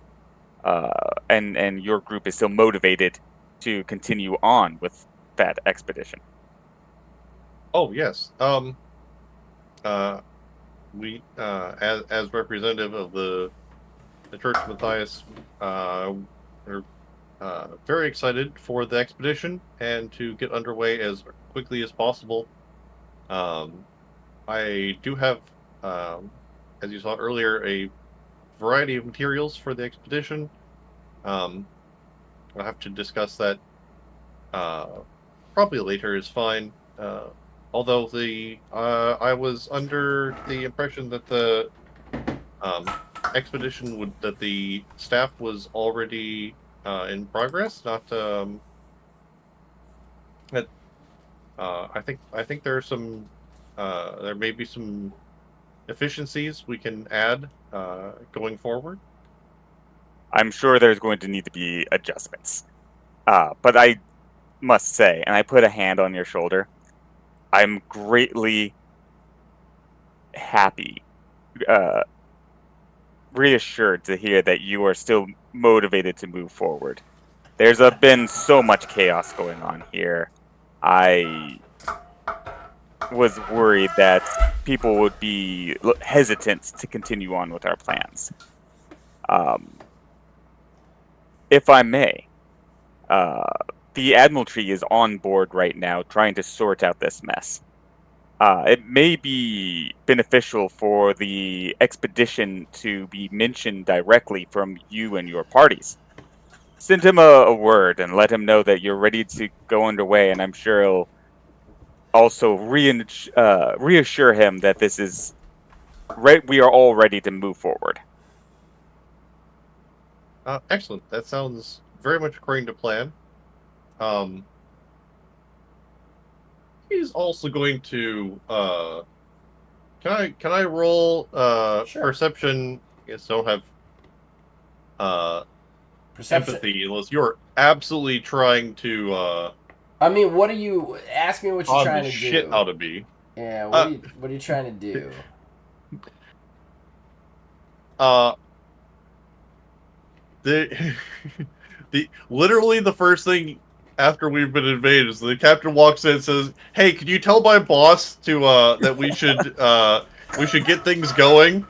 Speaker 4: and your group is still motivated to continue on with that expedition.
Speaker 2: Oh yes. We, as representative of the Church of Matthias, are very excited for the expedition and to get underway as quickly as possible. I do have, as you saw earlier, a variety of materials for the expedition. I'll have to discuss that probably later is fine. Although I was under the impression that the expedition that the staff was already in progress. Not that I think there are some there may be some efficiencies we can add going forward.
Speaker 4: I'm sure there's going to need to be adjustments. But I must say, and I put a hand on your shoulder, I'm greatly happy, reassured to hear that you are still motivated to move forward. There's been so much chaos going on here. I was worried that people would be hesitant to continue on with our plans. If I may, the Admiralty is on board right now trying to sort out this mess. It may be beneficial for the expedition to be mentioned directly from you and your parties. Send him a word and let him know that you're ready to go underway, and I'm sure he'll also reassure him that this is we are all ready to move forward.
Speaker 2: Excellent. That sounds very much according to plan. He's also going to can I roll
Speaker 1: Sure.
Speaker 2: perception? Yes, don't have
Speaker 1: Perception.
Speaker 2: empathy unless you're absolutely trying to
Speaker 1: I mean, what are you... Ask me what you're trying to do.
Speaker 2: shit out of me.
Speaker 1: Yeah, what are you trying to do?
Speaker 2: The literally the first thing after we've been invaded is the captain walks in and says, "Hey, can you tell my boss to that we should get things going?"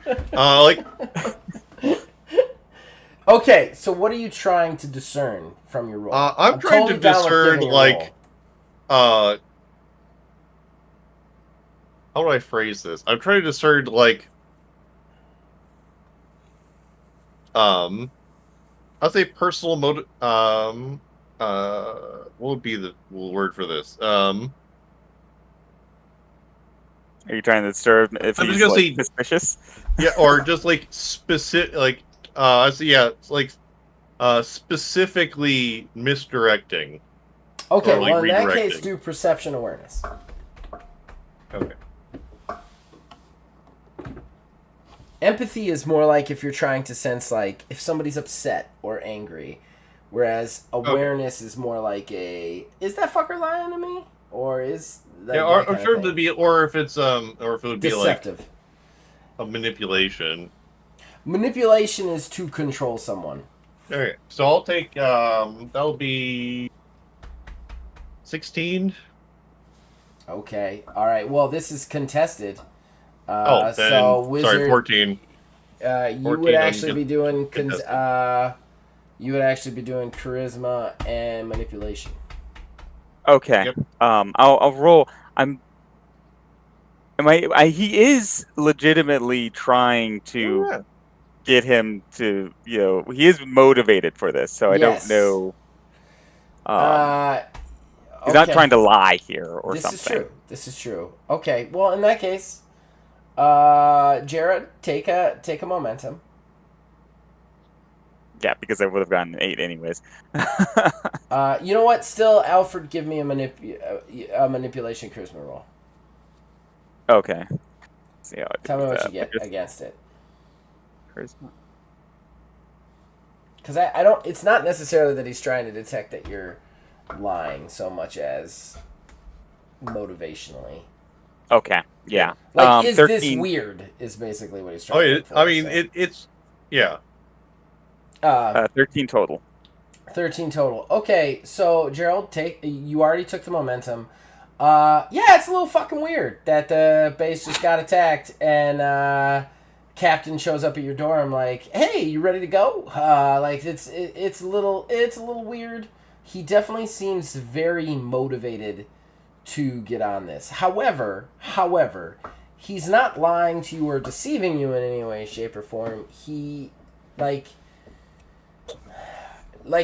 Speaker 1: Okay, so what are you trying to discern from your roll?
Speaker 2: I'm trying to discern, like, how do I phrase this? I'm trying to discern, like, I'll say personal motive. What would be the word for this?
Speaker 4: Are you trying to disturb if he's like, suspicious?
Speaker 2: Yeah, or just like specific, like, so yeah, it's like specifically misdirecting.
Speaker 1: Okay,
Speaker 2: like
Speaker 1: well in that case, do perception awareness.
Speaker 2: Okay.
Speaker 1: Empathy is more like if you're trying to sense, like, if somebody's upset or angry. Whereas awareness is more like is that fucker lying to me? Or is that,
Speaker 2: Yeah,
Speaker 1: that
Speaker 2: or
Speaker 1: kind
Speaker 2: sure
Speaker 1: of
Speaker 2: to
Speaker 1: thing?
Speaker 2: be, or if it's or if it would be like
Speaker 1: Deceptive.
Speaker 2: a manipulation.
Speaker 1: Manipulation is to control someone.
Speaker 2: Okay, so I'll take that'll be 16.
Speaker 1: Okay. All right. Well, this is contested.
Speaker 2: Oh, then
Speaker 1: So
Speaker 2: sorry,
Speaker 1: wizard,
Speaker 2: 14.
Speaker 1: you
Speaker 2: 14
Speaker 1: would actually be doing
Speaker 2: contested.
Speaker 1: you would actually be doing charisma and manipulation.
Speaker 4: Okay.
Speaker 2: Yep.
Speaker 4: I'll roll. He is legitimately trying to
Speaker 2: Oh, yeah.
Speaker 4: get him to, he is motivated for this, so I don't
Speaker 1: Yes.
Speaker 4: know.
Speaker 1: Okay.
Speaker 4: He's not trying to lie here or
Speaker 1: This
Speaker 4: something.
Speaker 1: is true. This is true. Okay. Well, in that case, Jared, take a momentum.
Speaker 4: Yeah, because I would have gotten an 8 anyways.
Speaker 1: You know what? Still, Alfred, give me a manipulation charisma roll.
Speaker 4: Okay. Let's see how I do
Speaker 1: Tell me
Speaker 4: with
Speaker 1: what you
Speaker 4: that.
Speaker 1: get against it.
Speaker 4: Charisma.
Speaker 1: Because I don't. It's not necessarily that he's trying to detect that you're lying so much as motivationally.
Speaker 4: Okay. Yeah.
Speaker 1: Like, is
Speaker 4: 13.
Speaker 1: this weird? Is basically what he's trying
Speaker 2: Oh,
Speaker 1: to
Speaker 2: yeah.
Speaker 1: look for.
Speaker 2: I mean,
Speaker 1: so.
Speaker 2: it's yeah.
Speaker 4: 13 total.
Speaker 1: 13 total. Okay, so Gerald, you already took the momentum. Yeah, it's a little fucking weird that the base just got attacked and Captain shows up at your door. I'm like, hey, you ready to go? Like it's a little weird. He definitely seems very motivated to get on this. However, he's not lying to you or deceiving you in any way, shape, or form. He like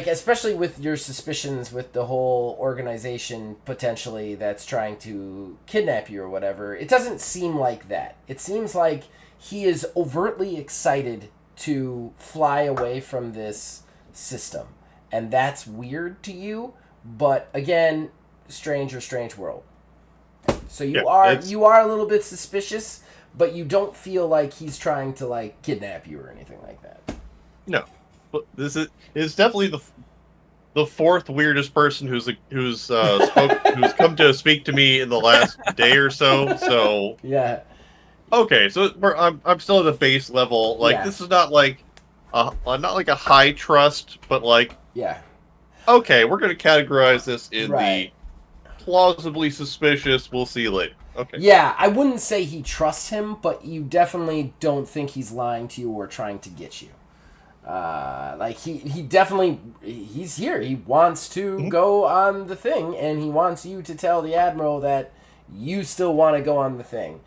Speaker 1: especially with your suspicions with the whole organization potentially that's trying to kidnap you or whatever, it doesn't seem like that. It seems like he is overtly excited to fly away from this system, and that's weird to you. But again, strange world. So you are a little bit suspicious, but you don't feel like he's trying to like kidnap you or anything like that.
Speaker 2: No. But this is definitely the fourth weirdest person who's come to speak to me in the last day or so. So
Speaker 1: Yeah.
Speaker 2: okay, so I'm still at the base level. Like
Speaker 1: Yeah.
Speaker 2: this is not like not like a high trust, but like
Speaker 1: Yeah.
Speaker 2: okay, we're gonna categorize this in
Speaker 1: Right.
Speaker 2: the plausibly suspicious. We'll see later. Okay.
Speaker 1: Yeah, I wouldn't say he trusts him, but you definitely don't think he's lying to you or trying to get you. Like he definitely he's here. He wants to go on the thing, and he wants you to tell the admiral that you still want to go on the thing.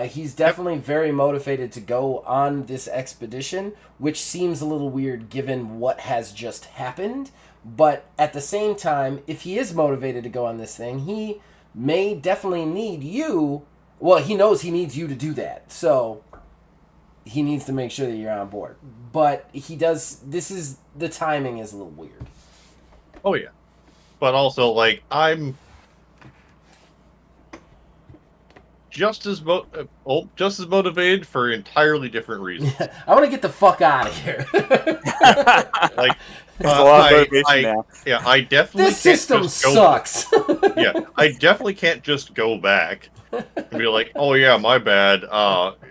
Speaker 1: He's definitely very motivated to go on this expedition, which seems a little weird given what has just happened. But at the same time, if he is motivated to go on this thing, he may definitely need you. Well, he knows he needs you to do that. So he needs to make sure that you're on board. But he does. The timing is a little weird.
Speaker 2: Oh yeah, but also like I'm just as motivated for entirely different reasons.
Speaker 1: I want to get the fuck out of here.
Speaker 2: Like
Speaker 4: There's a lot of motivation now.
Speaker 2: yeah, I definitely
Speaker 1: This
Speaker 2: can't
Speaker 1: system
Speaker 2: just go,
Speaker 1: sucks.
Speaker 2: yeah, I definitely can't just go back and be like, oh yeah, my bad.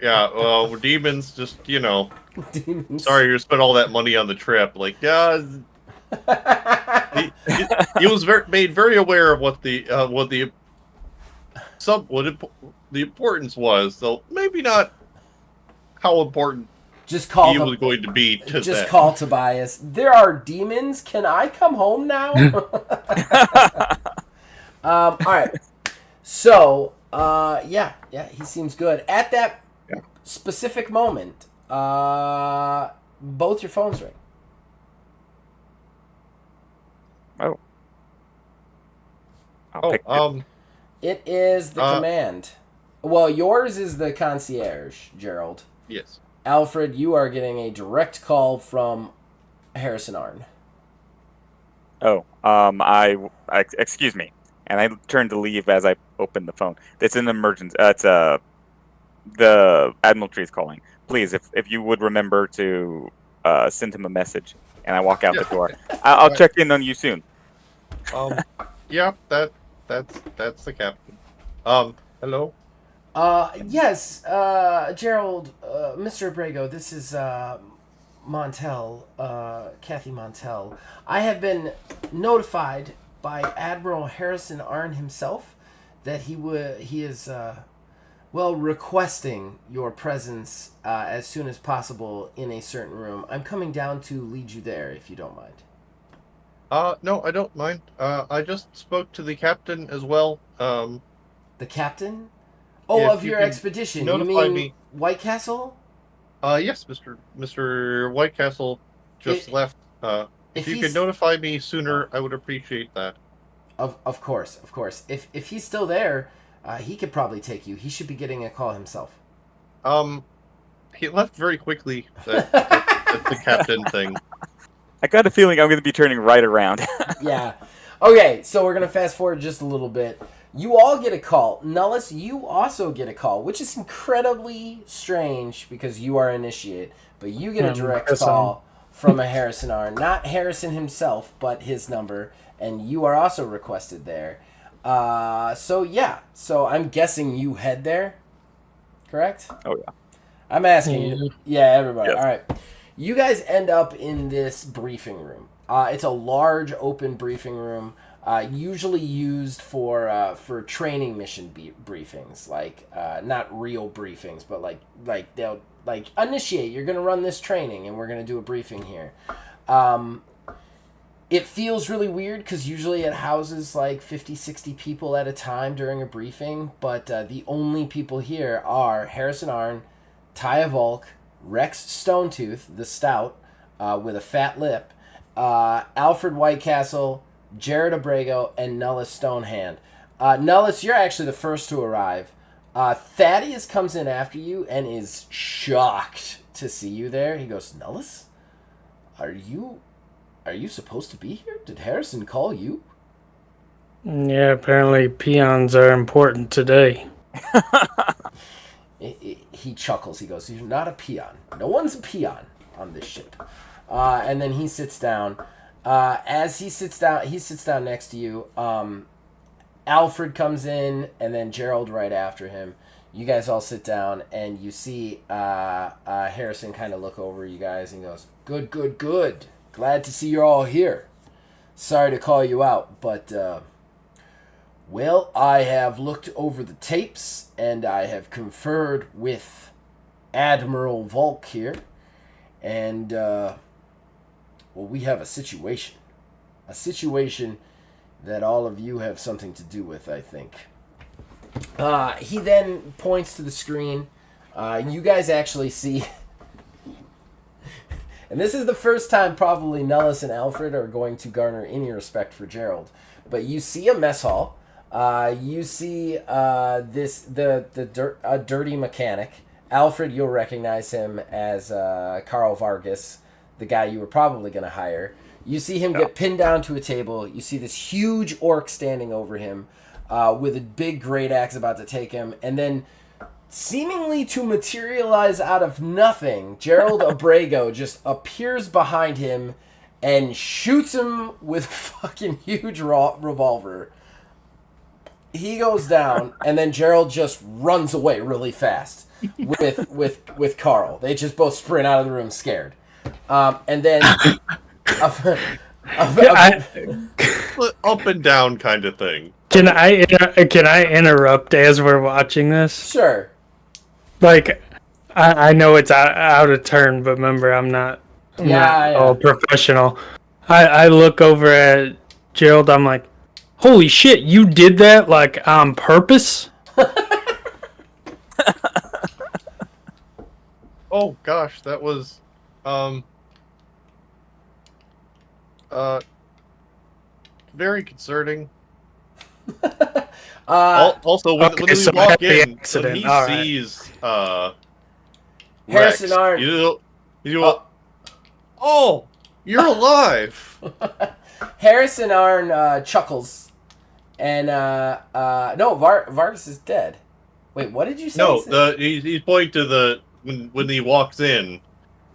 Speaker 2: Yeah, well, demons just
Speaker 1: Demons.
Speaker 2: sorry you spent all that money on the trip. Like, yeah, he was made very aware of what the importance was, though maybe not how important
Speaker 1: Just call
Speaker 2: he
Speaker 1: the,
Speaker 2: was going to be to
Speaker 1: just
Speaker 2: them.
Speaker 1: call Tobias. There are demons. Can I come home now? All right. So, yeah, he seems good. At that specific moment, both your phones ring.
Speaker 4: Oh. I'll pick it.
Speaker 1: It is the command. Well, yours is the concierge, Gerald.
Speaker 2: Yes.
Speaker 1: Alfred, you are getting a direct call from Harrison Arn.
Speaker 4: Oh, excuse me. And I turned to leave as I opened the phone. It's an emergency. It's the Admiralty is calling. please, if you would remember to send him a message, and I walk out the door. I'll
Speaker 2: Right.
Speaker 4: check in on you soon.
Speaker 2: Yeah, that's the captain. Hello.
Speaker 1: Yes, Gerald, Mr. Abrego, this is Montel, Kathy Montel. I have been notified by Admiral Harrison Arn himself that he is requesting your presence as soon as possible in a certain room. I'm coming down to lead you there, if you don't mind.
Speaker 2: No, I don't mind. I just spoke to the captain as well.
Speaker 1: The captain? Oh,
Speaker 2: If
Speaker 1: of
Speaker 2: you
Speaker 1: your
Speaker 2: could
Speaker 1: expedition. You
Speaker 2: notify
Speaker 1: mean
Speaker 2: me.
Speaker 1: White Castle?
Speaker 2: Yes, Mr. Whitecastle just left. If you could
Speaker 1: he's-
Speaker 2: notify me sooner, I would appreciate that.
Speaker 1: Of course. If he's still there, he could probably take you. He should be getting a call himself.
Speaker 2: He left very quickly. That's the captain thing.
Speaker 4: I got a feeling I'm going to be turning right around.
Speaker 1: Yeah. Okay, so we're gonna fast forward just a little bit. You all get a call. Nullis, you also get a call, which is incredibly strange because you are initiate, but you get a direct call from a Harrison R. Not Harrison himself, but his number, and you are also requested there. So I'm guessing you head there, correct?
Speaker 4: Oh, yeah.
Speaker 1: I'm asking you. Yeah, everybody.
Speaker 4: Yes.
Speaker 1: All right. You guys end up in this briefing room. It's a large open briefing room, usually used for training mission briefings, like not real briefings, but like they'll initiate. You're gonna run this training, and we're gonna do a briefing here. It feels really weird because usually it houses like 50, 60 people at a time during a briefing, but the only people here are Harrison Arn, Taya Volk, Rex Stonetooth, the Stout, with a fat lip, Alfred Whitecastle, Jared Abrego, and Nullis Stonehand. Nullis, you're actually the first to arrive. Thaddeus comes in after you and is shocked to see you there. He goes, Nullis? Are you supposed to be here? Did Harrison call you?
Speaker 3: Yeah, apparently peons are important today.
Speaker 1: He chuckles. He goes, "You're not a peon. No one's a peon on this ship." And then he sits down. As he sits down next to you. Alfred comes in, and then Gerald right after him. You guys all sit down, and you see Harrison kind of look over you guys and goes, "Good, good, good. Glad to see you're all here. Sorry to call you out, but well, I have looked over the tapes, and I have conferred with Admiral Volk here, and we have a situation that all of you have something to do with, I think." He then points to the screen. You guys actually see, and this is the first time probably Nellis and Alfred are going to garner any respect for Gerald, but you see a mess hall. You see a dirty mechanic. Alfred, you'll recognize him as Carl Vargas, the guy you were probably going to hire. You see him get pinned down to a table. You see this huge orc standing over him with a big great axe about to take him. And then, seemingly to materialize out of nothing, Gerald Abrego just appears behind him and shoots him with a fucking huge revolver. He goes down, and then Gerald just runs away really fast with Carl. They just both sprint out of the room scared. And then
Speaker 2: Up and down kind of thing.
Speaker 3: Can I interrupt as we're watching this?
Speaker 1: Sure.
Speaker 3: Like, I know it's out of turn, but remember, I'm not all professional. I look over at Gerald. I'm like, holy shit, you did that like on purpose?
Speaker 2: Oh gosh, that was very concerning. Also, when we walk in, when he sees
Speaker 1: Harrison
Speaker 2: Rex,
Speaker 1: Arn,
Speaker 2: oh, you're alive.
Speaker 1: Harrison Arn chuckles, and no, Vargas is dead. Wait, what did you say?
Speaker 2: No, he's pointing to when he walks in.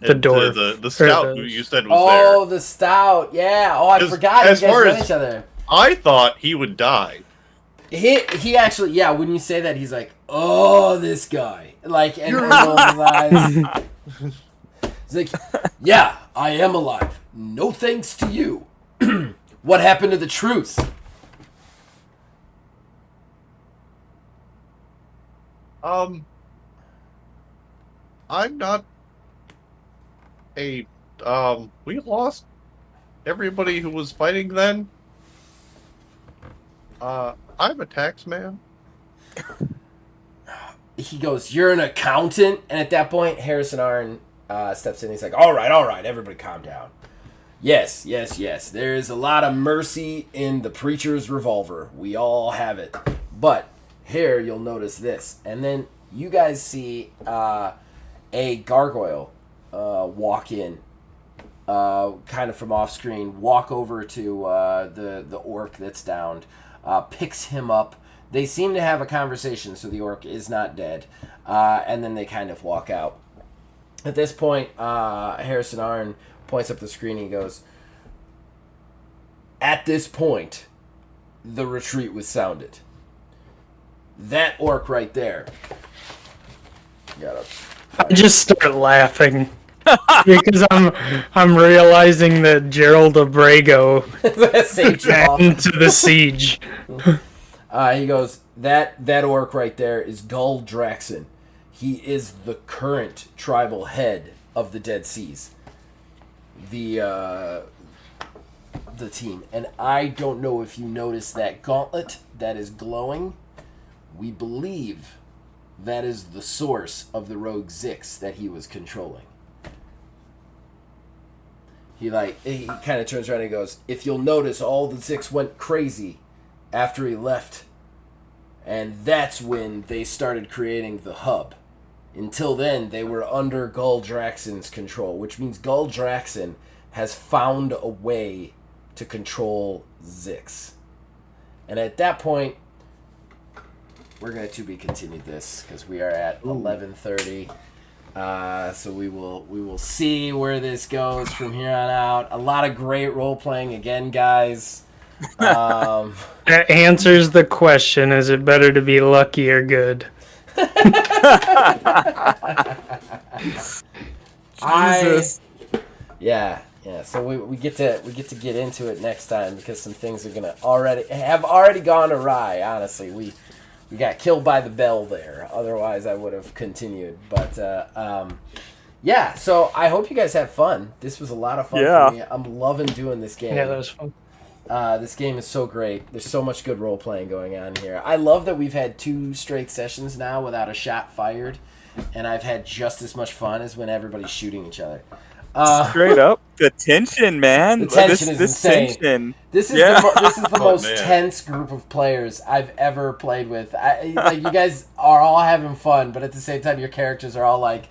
Speaker 3: The door.
Speaker 2: The scout who you said was
Speaker 1: Oh, the stout. Yeah. Oh, I forgot you guys know each other.
Speaker 2: I thought he would die.
Speaker 1: He actually, yeah, when you say that, he's like, oh, this guy. Like, and he rolls his eyes. He's like, yeah, I am alive. No thanks to you. What happened to the truce?
Speaker 2: I'm not a, we lost everybody who was fighting then. I'm a tax man.
Speaker 1: He goes, you're an accountant? And at that point, Harrison Arn steps in. He's like, all right, everybody calm down. Yes. There is a lot of mercy in the preacher's revolver. We all have it. But here, you'll notice this. And then you guys see a gargoyle walk in, kind of from off screen, walk over to the orc that's downed, picks him up. They seem to have a conversation, so the orc is not dead. And then they kind of walk out. At this point, Harrison Arn points up the screen and he goes, at this point, the retreat was sounded. That orc right there.
Speaker 3: I just start laughing because I'm realizing that Gerald Abrego
Speaker 1: saved you all.
Speaker 3: into the siege.
Speaker 1: He goes, that orc right there is Gull Draxon. He is the current tribal head of the Dead Seas. The team. And I don't know if you noticed that gauntlet that is glowing. We believe that is the source of the rogue Zix that he was controlling. He kind of turns around and he goes, if you'll notice, all the Zix went crazy after he left. And that's when they started creating the hub. Until then, they were under Gull Draxon's control, which means Gull Draxon has found a way to control Zix. And at that point, we're going to be continued this because we are at 11:30. So we will see where this goes from here on out. A lot of great role playing again, guys.
Speaker 3: That answers the question: is it better to be lucky or good?
Speaker 4: Jesus.
Speaker 1: Yeah. So we get to get into it next time because some things are gonna already gone awry. Honestly, we got killed by the bell there. Otherwise, I would have continued. But yeah. So I hope you guys have fun. This was a lot of fun for me. I'm loving doing this game.
Speaker 3: Yeah, that was fun.
Speaker 1: This game is so great. There's so much good role playing going on here. I love that we've had 2 straight sessions now without a shot fired, and I've had just as much fun as when everybody's shooting each other.
Speaker 4: Straight up, the tension, man.
Speaker 1: The tension is insane.
Speaker 4: Tension.
Speaker 1: This is the most tense group of players I've ever played with. Like you guys are all having fun, but at the same time, your characters are all like,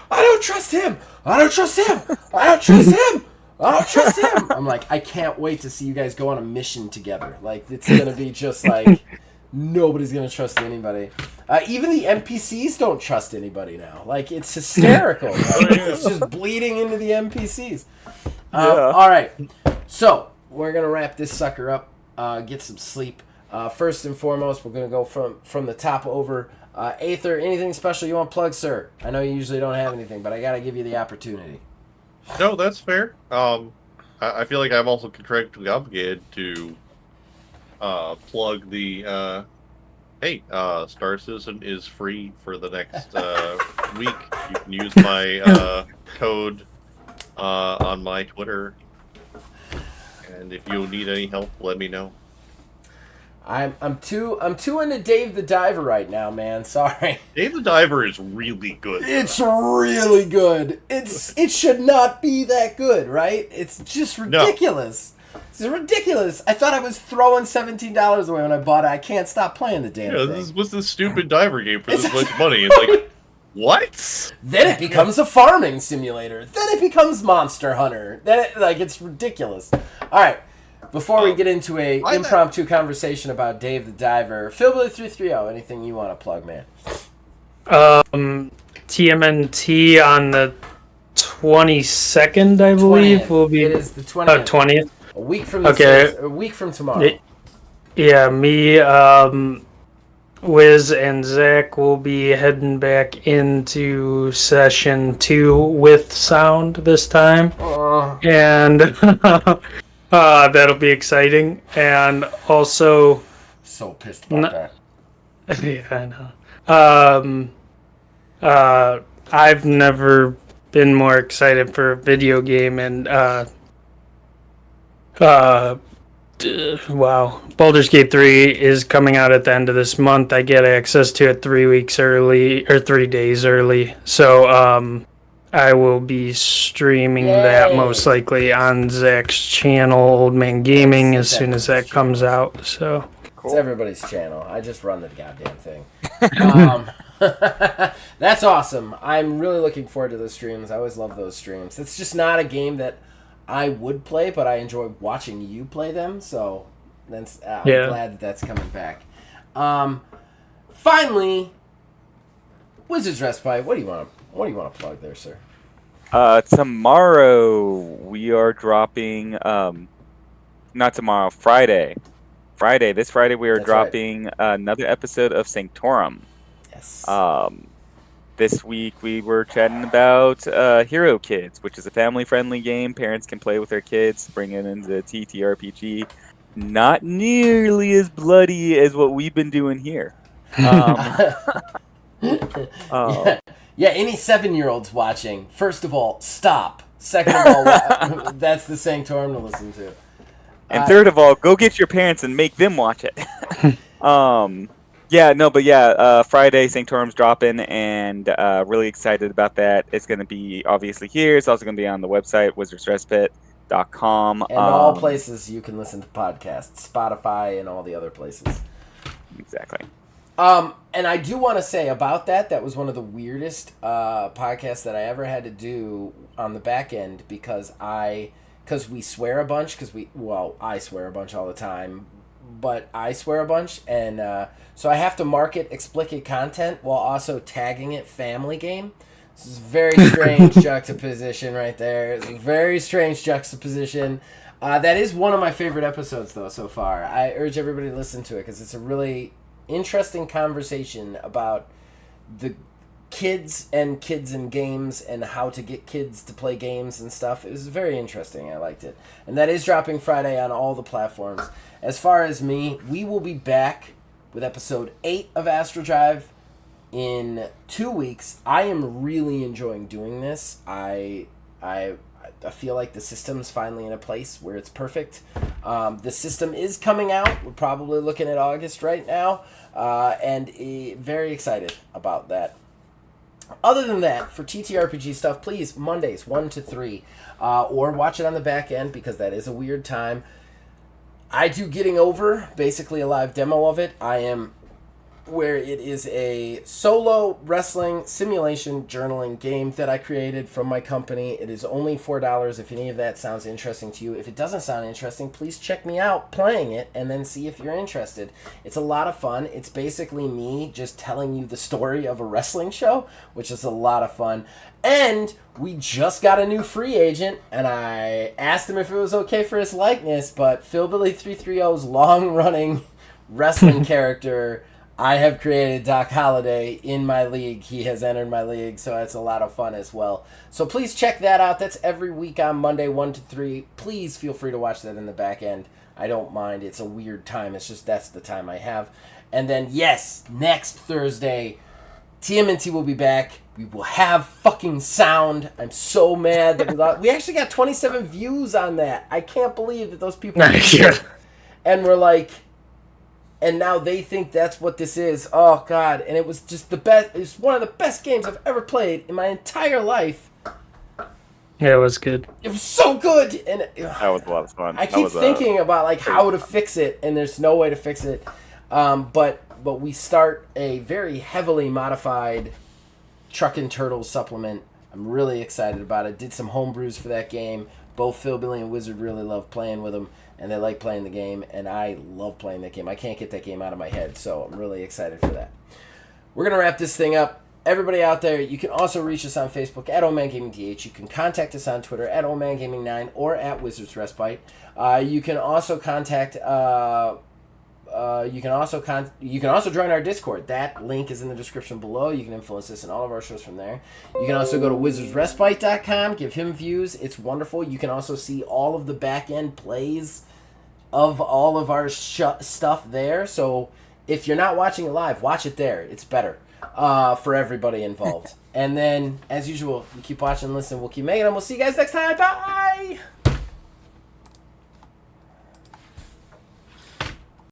Speaker 1: "I don't trust him. I don't trust him. I don't trust him. I don't trust him." I'm like, I can't wait to see you guys go on a mission together. Like it's gonna be just like nobody's gonna trust anybody. Even the NPCs don't trust anybody now. Like it's hysterical. It's just bleeding into the NPCs. All right, so we're gonna wrap this sucker up. Get some sleep. First and foremost, we're gonna go from the top over. Aether, anything special you want to plug, sir? I know you usually don't have anything, but I gotta give you the opportunity.
Speaker 2: No, that's fair. I feel like I'm also contractually obligated to plug the hey, Star Citizen is free for the next week. You can use my code on my Twitter, and if you need any help, let me know.
Speaker 1: I'm too into Dave the Diver right now, man. Sorry.
Speaker 2: Dave the Diver is really good.
Speaker 1: It's really good. It should not be that good, right? It's just ridiculous. No. It's ridiculous. I thought I was throwing $17 away when I bought it. I can't stop playing the damn thing.
Speaker 2: This was the stupid diver game for this much money. It's like, what?
Speaker 1: Then it becomes a farming simulator. Then it becomes Monster Hunter. Then it's ridiculous. All right. Before we get into a impromptu conversation about Dave the Diver, Philbilly330, anything you want to plug, man?
Speaker 3: TMNT on the 22nd, I believe,
Speaker 1: 20th.
Speaker 3: will be.
Speaker 1: It is the 20th.
Speaker 3: 20th.
Speaker 1: A week from the
Speaker 3: Okay.
Speaker 1: a week from tomorrow.
Speaker 3: Yeah, me, Wiz, and Zach will be heading back into session 2 with sound this time. And that'll be exciting. And also,
Speaker 1: So pissed about that.
Speaker 3: yeah, I know. I've never been more excited for a video game, and wow, Baldur's Gate 3 is coming out at the end of this month. I get access to it 3 weeks early, or 3 days early. So I will be streaming that most likely on Zach's channel, Old Man Gaming, as soon as that comes out. So
Speaker 1: It's everybody's channel. I just run the goddamn thing. That's awesome. I'm really looking forward to those streams. I always love those streams. It's just not a game that I would play, but I enjoy watching you play them. So that's I'm glad that that's coming back. Finally, Wizards Respite. What do you want to plug there, sir?
Speaker 4: Tomorrow we are dropping. Not tomorrow. Friday. This Friday we are dropping another episode of Sanctorum.
Speaker 1: Yes.
Speaker 4: This week we were chatting about Hero Kids, which is a family-friendly game. Parents can play with their kids, bring it into TTRPG. Not nearly as bloody as what we've been doing here.
Speaker 1: Yeah, any 7-year-olds watching, first of all, stop. Second of all, that's the Sanctorum to listen to.
Speaker 4: And third of all, go get your parents and make them watch it. Friday, Sanctorum's dropping, and really excited about that. It's going to be obviously here. It's also going to be on the website, wizardsrespite.com.
Speaker 1: And all places you can listen to podcasts, Spotify and all the other places.
Speaker 4: Exactly.
Speaker 1: And I do want to say about that was one of the weirdest podcasts that I ever had to do on the back end because we swear a bunch, I swear a bunch all the time, but I swear a bunch, and so I have to market explicit content while also tagging it family game. This is a very strange juxtaposition right there. It's a very strange juxtaposition. That is one of my favorite episodes, though, so far. I urge everybody to listen to it because it's a really interesting conversation about the kids and games and how to get kids to play games and stuff. It was very interesting. I liked it. And that is dropping Friday on all the platforms. As far as me, we will be back with episode 8 of Astral Drive in 2 weeks. I am really enjoying doing this. I feel like the system's finally in a place where it's perfect. The system is coming out. We're probably looking at August right now. And very excited about that. Other than that, for TTRPG stuff, please, Mondays, 1 to 3. Or watch it on the back end because that is a weird time. I do Getting Over, basically a live demo of it. I am where it is a solo wrestling simulation journaling game that I created from my company. It is only $4 if any of that sounds interesting to you. If it doesn't sound interesting, please check me out playing it and then see if you're interested. It's a lot of fun. It's basically me just telling you the story of a wrestling show, which is a lot of fun. And we just got a new free agent, and I asked him if it was okay for his likeness, but Philbilly330's long-running wrestling character, I have created Doc Holliday in my league. He has entered my league, so it's a lot of fun as well. So please check that out. That's every week on Monday, 1 to 3. Please feel free to watch that in the back end. I don't mind. It's a weird time. It's just that's the time I have. And then, yes, next Thursday, TMNT will be back. We will have fucking sound. I'm so mad that we actually got 27 views on that. I can't believe that those people and we're like, and now they think that's what this is. Oh god! And it was just the best. It was one of the best games I've ever played in my entire life.
Speaker 3: Yeah, it was good.
Speaker 1: It was so good, and
Speaker 4: that was a lot of fun.
Speaker 1: I keep thinking about like how to fix it, and there's no way to fix it. But we start a very heavily modified Truck and Turtles supplement. I'm really excited about it. Did some homebrews for that game. Both Phil, Billy, and Wizard really love playing with them, and they like playing the game, and I love playing that game. I can't get that game out of my head, so I'm really excited for that. We're going to wrap this thing up. everybody out there, you can also reach us on Facebook at OldManGamingDH. You can contact us on Twitter at OldManGaming9 or at Wizards Respite. You can also contact. You can also join our Discord. That link is in the description below. You can influence us in all of our shows from there. You can also go to wizardsrespite.com, give him views. It's wonderful. You can also see all of the back end plays of all of our stuff there. So if you're not watching it live, watch it there. It's better for everybody involved. And then, as usual, you keep watching and listening. We'll keep making them. We'll see you guys next time. Bye!